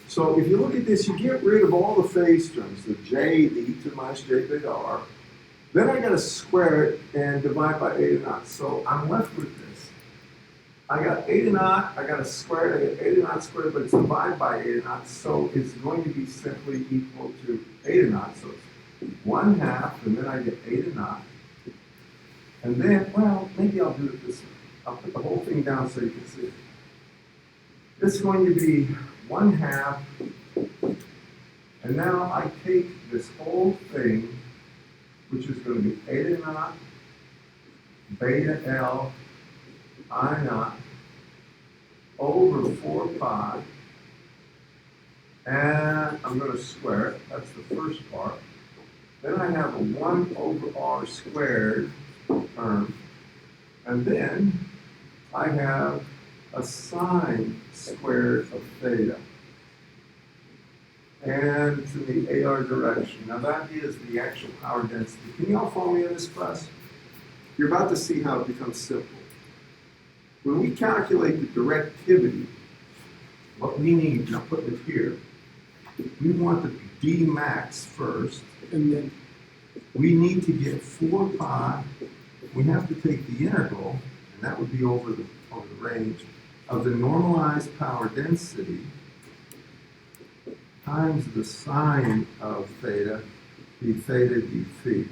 So if you look at this, you get rid of all the phase terms, the J, the E to the minus J beta R. Then I gotta square it and divide by eta naught. So I'm left with this. I got eta naught, I got to square it, I got eta naught squared, but it's divided by eta naught, so it's going to be simply equal to eta naught. So it's 1/2, and then I get eta naught. And then, well, maybe I'll do it this way. I'll put the whole thing down so you can see it. This is going to be 1/2, and now I take this whole thing, which is going to be eta naught, beta L, I naught, over 4 pi, and I'm going to square it, that's the first part, Then I have a 1 over r squared term. And then I have a sine squared of theta. And it's in the AR direction. Now that is the actual power density. Can you all follow me in this class? You're about to see how it becomes simple. When we calculate the directivity, what we need, now putting it here, we want the d max first, and then we need to get 4 pi. We have to take the integral, and that would be over the range, of the normalized power density times the sine of theta, d theta d phi.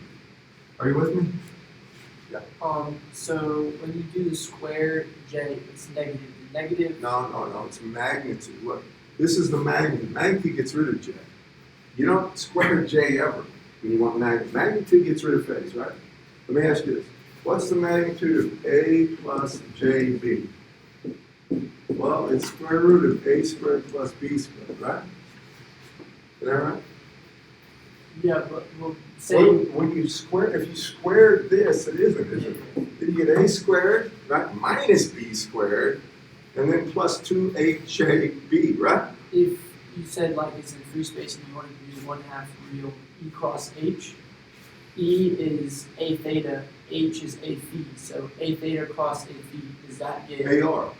Are you with me? So when you do the square j, it's negative. The negative. No, it's magnitude. Look, this is the magnitude. Magnitude gets rid of j. You don't square j ever when you want magnitude. Magnitude gets rid of phase, right? Let me ask you this. What's the magnitude of a plus jb? Well, it's square root of a squared plus b squared, right? Is that right? Yeah, but we'll say. When you square, if you square this, it isn't, is it? Then you get a squared, right, minus b squared, and then plus 2hjb, right? If you said like it's in free space and you wanted to do 1/2 real e cross h, e is a theta, h is a phi. So a theta cross a phi, does that get? AR.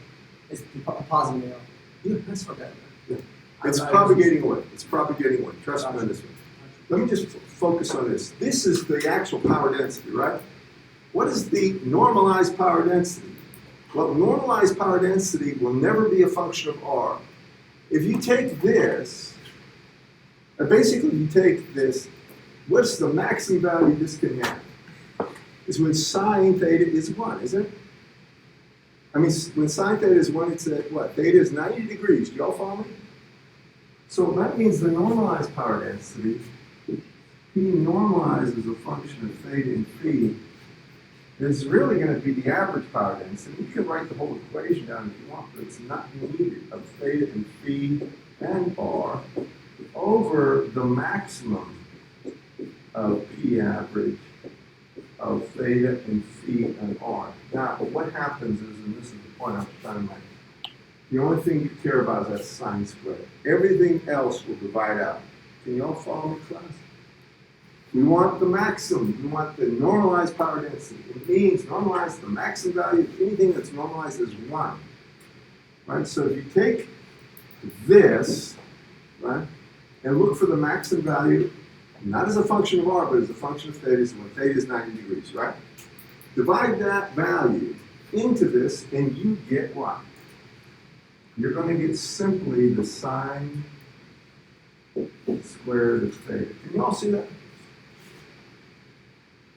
It's a positive arrow. Yeah, that's Okay. Yeah. It's propagating away. It's propagating away. Trust me on this one. Let me just focus on this. This is the actual power density, right? What is the normalized power density? Well, normalized power density will never be a function of R. If you take this, basically you take this, what's the maximum value this can have? Is when sine theta is 1, isn't it? I mean, when sine theta is 1, it's at what? Theta is 90 degrees. Do y'all follow me? So that means the normalized power density, P normalized as a function of theta and phi, is really going to be the average power density. You can write the whole equation down if you want, but it's not needed, of theta and phi and r over the maximum of P average of theta and phi and r. Now, what happens is, and this is the point I'm trying to make, the only thing you care about is that sine squared. Everything else will divide out. Can you all follow me, class? We want the maximum. We want the normalized power density. It means normalized, the maximum value of anything that's normalized is 1. Right? So if you take this, right, and look for the maximum value, not as a function of r, but as a function of theta, so when theta is 90 degrees, right? Divide that value into this, and you get what? You're going to get simply the sine squared of theta. Can you all see that?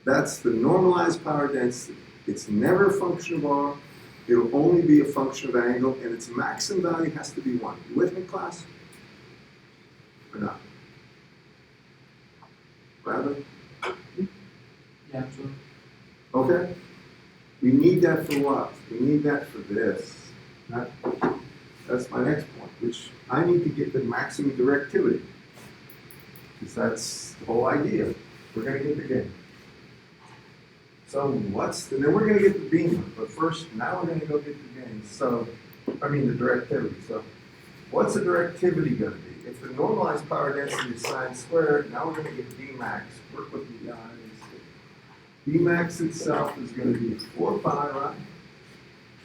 That's the normalized power density. It's never a function of r. It'll only be a function of angle, and its maximum value has to be 1. You with me, class? Or not? Rather? Yeah, sure. Okay? We need that for what? We need that for this. That's my next point, which I need to get the maximum directivity. Because that's the whole idea. We're going to get the gain. So and then we're going to get the beam. But first, now we're going to go get the gain. So, the directivity. So, what's the directivity going to be? If the normalized power density is sine squared, now we're going to get D max. Work with me, guys. D max itself is going to be 4 pi, right?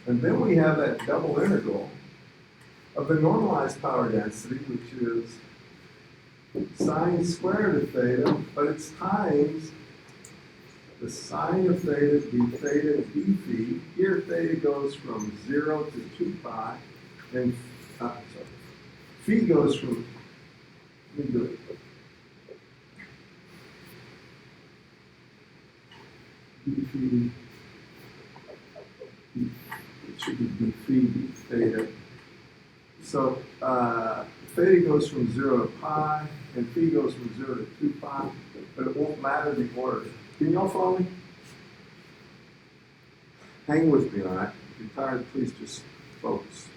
And then we have that double integral of the normalized power density, which is sine squared of theta, but it's times the sine of theta d theta d phi. Here theta goes from 0 to 2 pi, and phi goes from, let me do it. D phi, it should be d phi d theta. So theta goes from 0 to pi, and phi goes from 0 to 2 pi, but it won't matter the order. Can y'all follow me? Hang with me, all right? If you're tired, please just focus.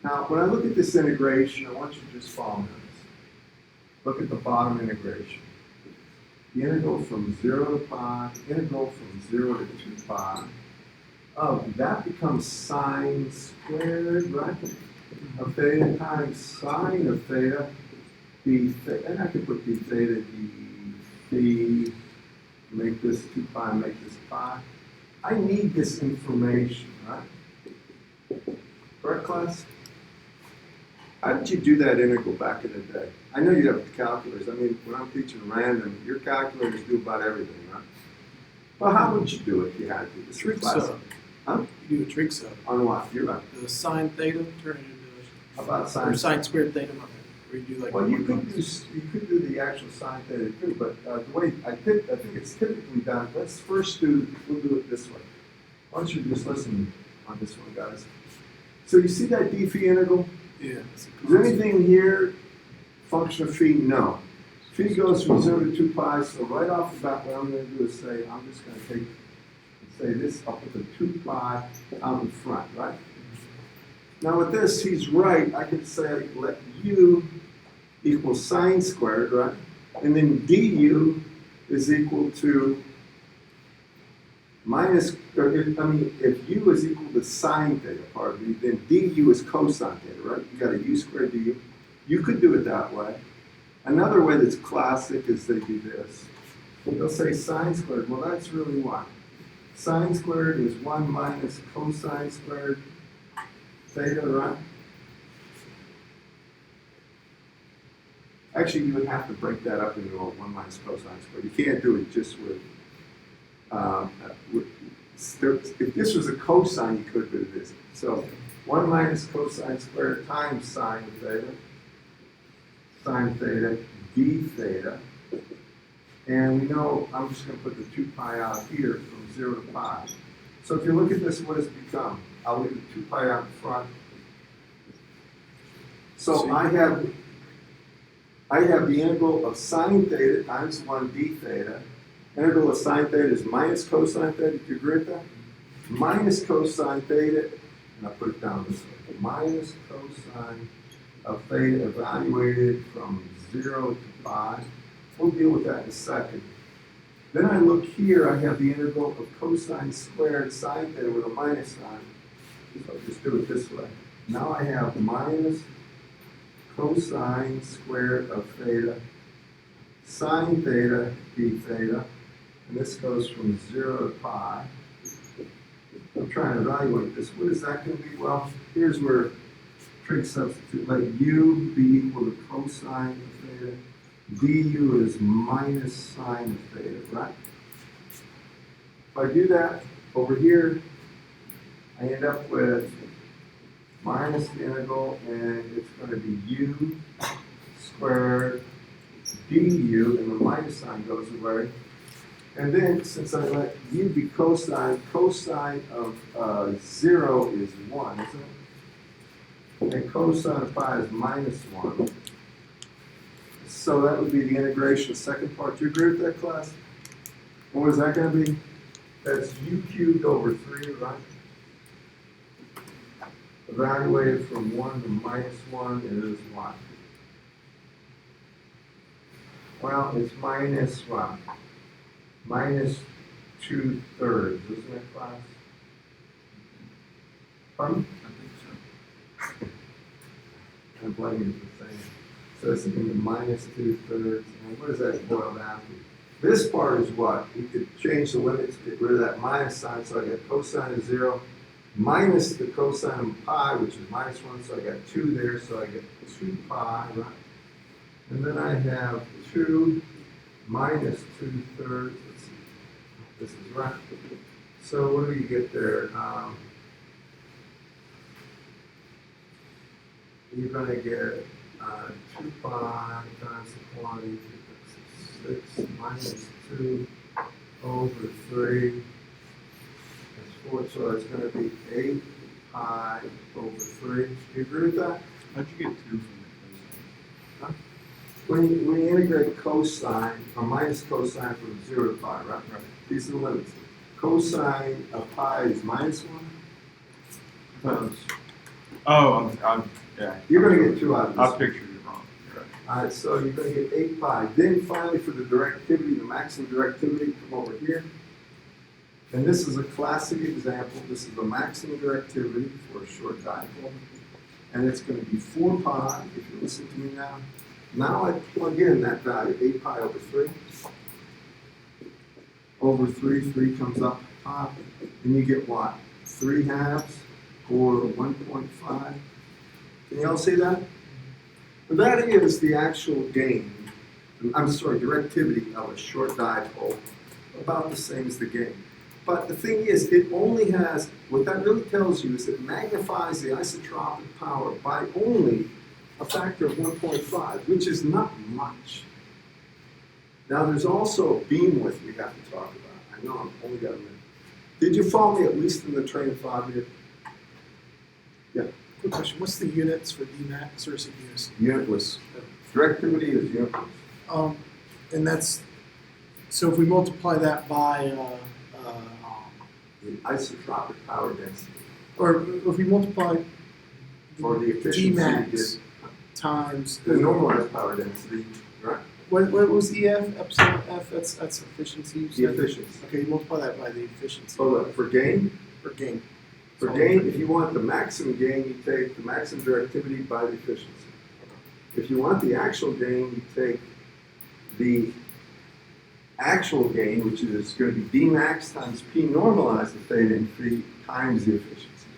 Now, when I look at this integration, I want you to just follow this. Look at the bottom integration. the integral from 0 to pi, integral from 0 to 2 pi, that becomes sine squared, right? Of theta times sine of theta, d theta, and I could put d theta, d phi, make this 2 pi, make this pi. I need this information, right? Correct, class? How did you do that integral back in the day? I know you have calculators. I mean, when I'm teaching random, your calculators do about everything, right? Well, how would you do it if you had to? This is Trig class. sub. Huh? You do a trig sub. On what? You're right. The sine theta, turn it into, About or sine. sine squared theta, my bad. Where you do like. Well, you one could bonus. do the actual sine theta too, but the way I think it's typically done. Let's first we'll do it this way. Why don't you just listen on this one, guys? So you see that d phi integral? Yeah. that's a Is constant. anything here function of phi? No. Phi goes from 0 to 2 pi, so right off the bat, what I'm going to do is say, I'm just going to say this up with the 2 pi out in front, right? Now with this, he's right. I could say let u equal sine squared, right? And then du is equal to minus, if u is equal to sine theta, pardon me, then du is cosine theta, right? You got a u squared du. You could do it that way. Another way that's classic is they do this. They'll say sine squared. Well, that's really what? Sine squared is 1 minus cosine squared theta, right? Actually, you would have to break that up into a 1 minus cosine squared. You can't do it just with if this was a cosine, you could do this. So 1 minus cosine squared times sine theta, d theta. And we know, I'm just going to put the 2 pi out here from 0 to pi. So if you look at this, what does it become? I'll leave the 2 pi out in front. So I have the integral of sine theta times 1 d theta. Integral of sine theta is minus cosine theta. Do you agree with that? Minus cosine theta, and I'll put it down this way. Minus cosine of theta evaluated from 0 to pi. We'll deal with that in a second. Then I look here, I have the integral of cosine squared sine theta with a minus sign. So I'll just do it this way. Now I have minus cosine squared of theta, sine theta, d theta, and this goes from 0 to pi. I'm trying to evaluate this. What is that going to be? Well, here's where trig substitute. Let u be equal to cosine of theta. Du is minus sine of theta, right? If I do that over here, I end up with minus the integral, and it's going to be u squared du, and the minus sign goes away. And then, since I let u be cosine of 0 is 1, isn't it? And cosine of pi is minus 1. So that would be the integration, second part. Do you agree with that, class? And what is that going to be? That's u cubed over 3, right? Evaluated from 1 to minus 1, it is what? Well, it's minus what? Minus 2/3, isn't it, class? Pardon? I think so. I'm blaming you for saying. So it's going to be minus 2/3. And what does that boil down to? This part is what? You could change the limits, get rid of that minus sign, so I get cosine of 0 minus the cosine of pi, which is minus 1, so I got 2 there, so I get 2 pi, right? And then I have 2 minus 2/3. Let's see. This is right. So what do you get there? You're going to get 2 pi times the quantity, 6 minus 2 over 3. That's 4, so it's going to be 8 pi over 3. Do you agree with that? How'd you get 2 from the cosine? When you integrate cosine, or minus cosine from 0 to pi, right? These are the limits. Cosine of pi is minus 1. Oh, yeah. You're going to get 2 out of I this. pictured it wrong. You're right. All right, so you're gonna get 8 pi. Then finally for the directivity, the maximum directivity, come over here. And this is a classic example. This is the maximum directivity for a short dipole. And it's gonna be 4 pi, if you listen to me now. Now I plug in that value, 8 pi over 3. Over 3, 3 comes up top, and you get what? 3 halves or 1.5. Can you all see that? That is the actual gain, directivity of a short dipole, about the same as the gain. But the thing is, it only has, what that really tells you is it magnifies the isotropic power by only a factor of 1.5, which is not much. Now, there's also a beam width we have to talk about. I know I've only got a minute. Did you follow me at least in the train of thought here? Yeah. Quick question, what's the units for Dmax versus units? Unitless. Directivity is unitless. And that's, so if we multiply that by, The isotropic power density, or if we multiply or the efficiency you Dmax get, times, the normalized power density, right? what was EF, epsilon F, that's efficiency you The said? efficiency. Okay, you multiply that by the efficiency. So look, for gain, For gain. if you want the maximum gain, you take the maximum directivity by the efficiency. If you want the actual gain, you take the actual gain, which is going to be D max times P normalized to theta infinity times the efficiency.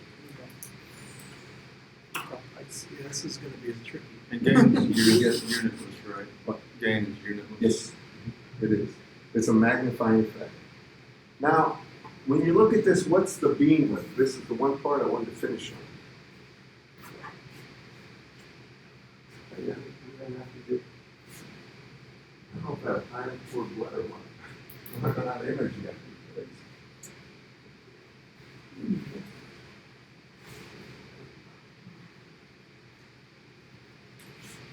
Okay, I see, this is gonna be tricky. And gain is unitless, right? What? Gain is unitless. Yes, it is. It's a magnifying effect. Now, when you look at this, what's the beam width? This is the one part I wanted to finish on. Yeah, we're gonna have to do. I don't know if I have time for blood or what. I'm not gonna have energy after this.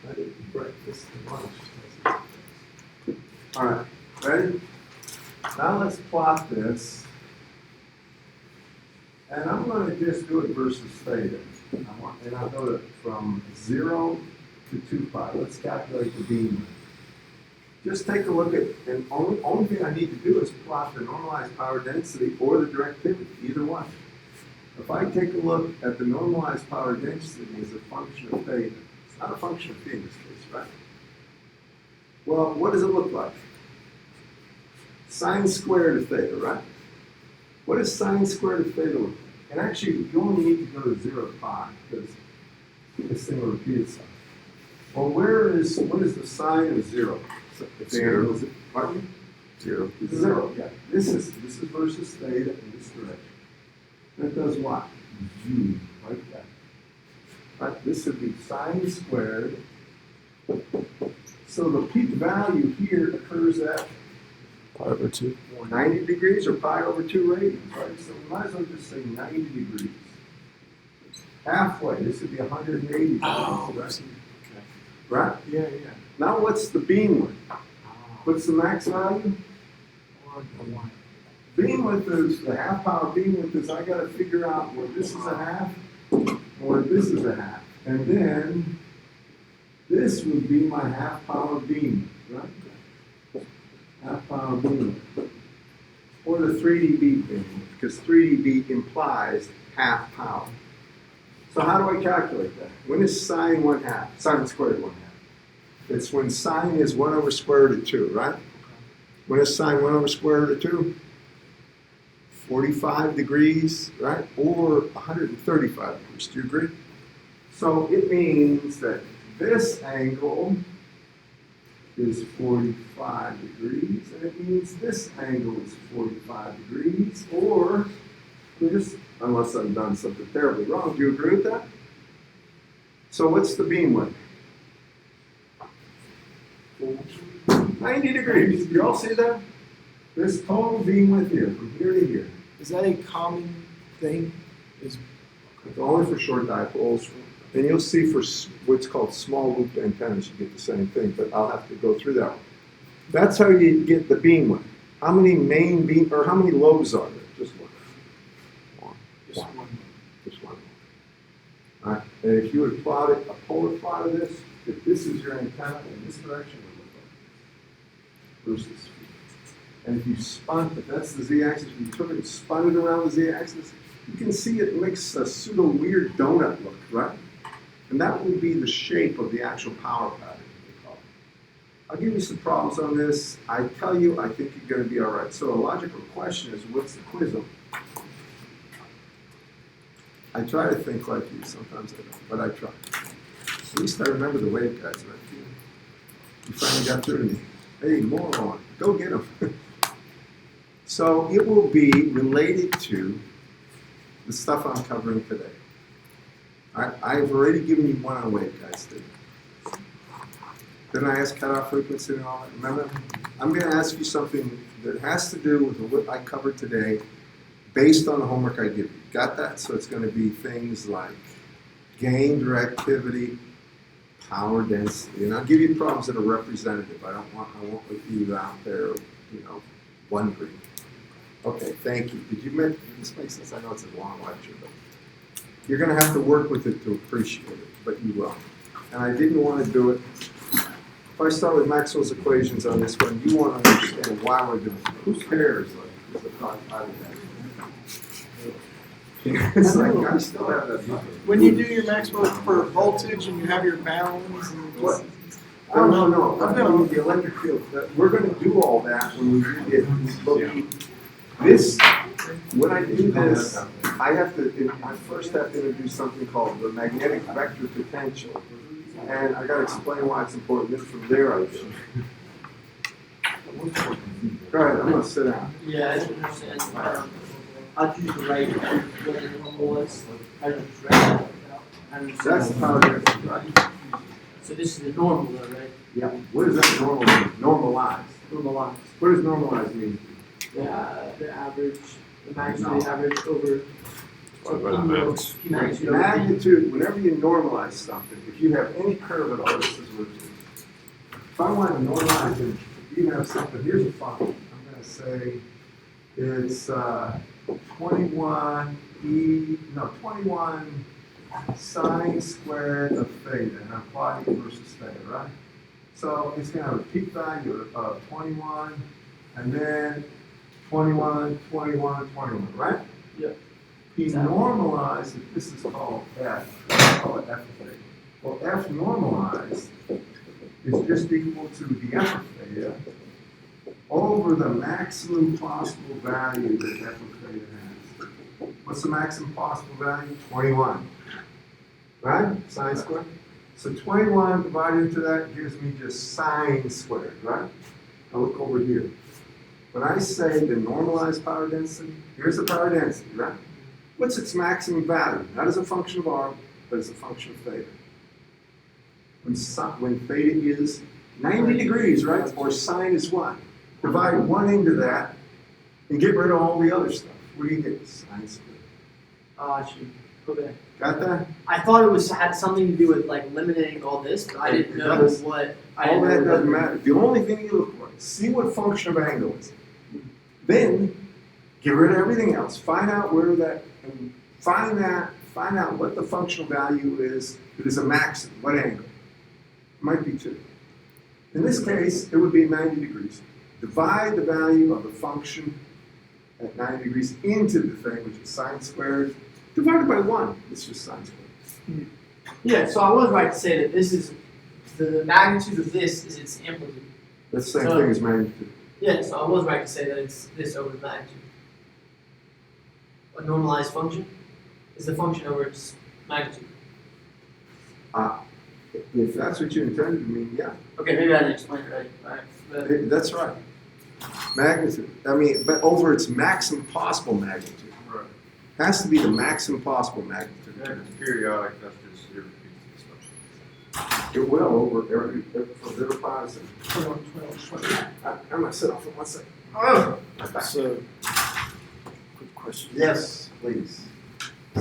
I didn't breakfast and lunch. All right, ready? Now let's plot this. And I'm going to just do it versus theta. And I'll go from 0 to 2 pi. Let's calculate the beam width. Just take a look at, and only thing I need to do is plot the normalized power density or the directivity, either one. If I take a look at the normalized power density as a function of theta, it's not a function of theta in this case, right? Well, what does it look like? Sine squared of theta, right? What does sine squared of theta look like? And actually, you only need to go to 0 to pi, because this thing will repeat itself. Well, what is the sine of 0? If the angle is, pardon me? 0. 0, yeah. This is versus theta in this direction. That does what? U, like that. Right, this would be sine squared. So the peak value here occurs at Pi over 2. 90 degrees or pi over 2 radians, right? So we might as well just say 90 degrees. Halfway, this would be 180 degrees, Oh, right? okay. Right? Yeah. Now what's the beam width? What's the max value? Beam width is, the half power beam width is, I gotta figure out where this is a half, or this is a half. And then, this would be my half power beam, right? Half power beam width. Or the 3 dB beam width, because 3 dB implies half power. So how do I calculate that? When is sine 1/2? Sine squared 1/2. It's when sine is 1 over square root of 2, right? When is sine 1 over square root of 2? 45 degrees, right? Or 135 degrees. Do you agree? So it means that this angle is 45 degrees, and it means this angle is 45 degrees, or just, unless I've done something terribly wrong, do you agree with that? So what's the beam width? 90 degrees. Do you all see that? This total beam width here, from here to here. Is that a common thing? It's only for short dipoles. And you'll see for what's called small loop antennas, you get the same thing, but I'll have to go through that one. That's how you get the beam width. How many main beam, or how many lobes are there? Just one. Just one. Just one. All right. And if you would plot it, a polar plot of this, if this is your antenna in this direction, it would look like this versus. And if you spun, if that's the z-axis, if you took it and spun it around the z-axis, you can see it makes a pseudo weird donut look, right? And that would be the shape of the actual power pattern. They call it. I'll give you some problems on this. I tell you, I think you're going to be all right. So a logical question is, what's the quiz on? I try to think like you. Sometimes I don't, but I try. At least I remember the waveguides, right? You finally got through to me. Hey, moron, go get them. So it will be related to the stuff I'm covering today. I've already given you one on waveguides today. Didn't I ask cutoff frequency and all that? Remember? I'm going to ask you something that has to do with what I covered today based on the homework I give you. Got that? So it's going to be things like gain, directivity, power density. And I'll give you problems that are representative. I won't leave you out there, wondering. Okay, thank you. Did this make sense? I know it's a long lecture, but you're going to have to work with it to appreciate it, but you will. And I didn't want to do it. If I start with Maxwell's equations on this one, you want to understand why we're doing it. Who cares? It's like, I still have that. When you do your Maxwell for voltage and you have your bounds and What? Oh, no. I'm going to the electric field. We're going to do all that when we get this. When I do this, I first have to introduce something called the magnetic vector potential. And I got to explain why it's important. Then from there, I do. Go ahead, I'm going to sit down. Yeah, I understand. I'll choose the right what the normal was. I just write that out. That's the power density, right? So this is the normal though, right? Yeah. What does that normal mean? Normalized. Normalized. What does normalized mean? Yeah, the average, the magnitude average over. So Divided by max. magnitude over P. Magnitude, whenever you normalize something, if you have any curve at all, this is what it is. If I want to normalize it, you have something, here's a function. I'm going to say it's 21 sine squared of theta, and I'm plotting versus theta, right? So it's going to have a peak value of 21, and then 21, 21, 21, right? Yep. He normalized, this is called F, I call it F of theta. Well, F normalized is just equal to the F of theta over the maximum possible value that F of theta has. What's the maximum possible value? 21. Right? Sine squared? So 21 divided into that gives me just sine squared, right? Now look over here. When I say the normalized power density, here's the power density, right? What's its maximum value? Not as a function of R, but as a function of theta. When theta is 90 degrees, right? Or sine is what? Divide 1 into that and get rid of all the other stuff. What do you get? Sine squared. Okay. Got that? I thought it had something to do with like eliminating all this, but I didn't It know does. what. All that doesn't matter. The only thing you look for is see what function of angle is. Then get rid of everything else. Find out where that, and find out what the functional value is. It is a maximum. What angle? It might be 2. In this case, it would be 90 degrees. Divide the value of the function at 90 degrees into the thing, which is sine squared, divided by 1. It's just sine squared. Yeah, so I was right to say that this is the magnitude of this is its amplitude. That's the same So- thing as magnitude. Yeah, so I was right to say that it's this over the magnitude. A normalized function is the function over its magnitude. If that's what you intended to mean, yeah. Okay, maybe I didn't explain it right. Alright, but That's right. Magnitude. But over its maximum possible magnitude. Right. Has to be the maximum possible magnitude. If it's periodic, that's just it repeats itself. It will over every for zero pies. I'm gonna sit off for 1 second. Oh, I'm back. So, quick question. Yes, please.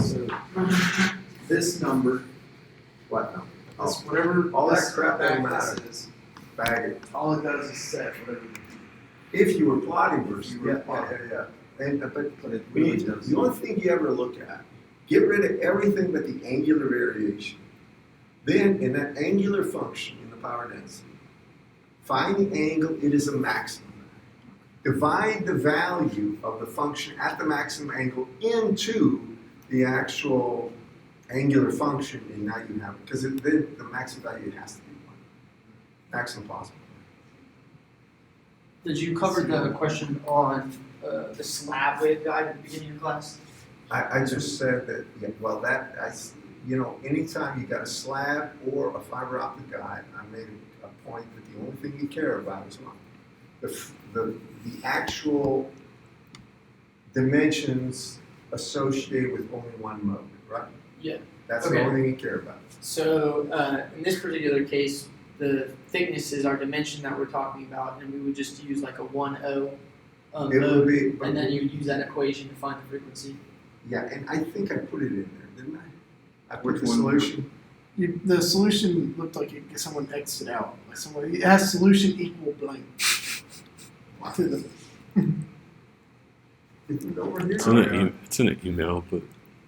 So, this number, What now? this whatever all that this crap doesn't back matter. this is, Bag it. all it does is set whatever. If you were plotting versus Yeah. And, but we need to, the only thing you ever look at, get rid of everything but the angular variation. Then in that angular function in the power density, find the angle, it is a maximum. Divide the value of the function at the maximum angle into the actual angular function, and now you have it. Because then the maximum value has to be 1. Maximum possible. Did you cover the question on the slab waveguide at the beginning of class? I just said that, yeah, well, anytime you got a slab or a fiber optic guide, I made a point that the only thing you care about is what? The actual dimensions associated with only one mode, right? Yeah. That's Okay. the only thing you care about. So in this particular case, the thickness is our dimension that we're talking about, and we would just use like a 1O It will mode, be, and then you would use that equation to find the frequency. yeah, and I think I put it in there, didn't I? I put Which the one? solution. The solution looked like someone X'd it out. Like someone, it has solution equal blank. To the, Is it over here? It's in an email, but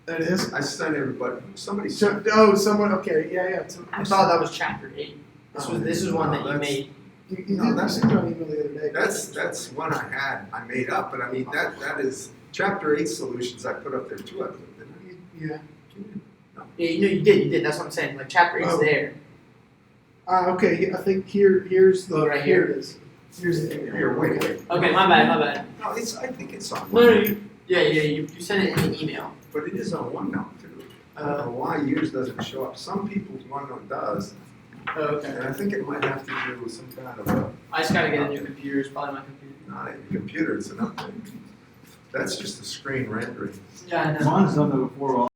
that is. I sent everybody, somebody So, sent. someone, okay, yeah. So, I thought that was chapter 8. This is one that you that's- made. you No, did that's- send an email the other day. That's one I made up, but I mean, that is, chapter 8 solutions I put up there too, I put, didn't Yeah. Yeah, you did. That's what I'm saying. Like chapter 8's Oh. there. Okay, I think here's the, Oh, right here here. it is. Here's the I? email. Here, wait. Okay, my bad. No, I think it's on No, no, OneNote, you sent it in an email. but it is on OneNote too. I don't know why yours doesn't show up. Some people's OneNote does, Oh, okay. and I think it might have to do with some kind of a, I just gotta get a new computer. It's probably my computer. not a computer, it's an update. That's just a screen rendering. Yeah, I know. Mine's done that before.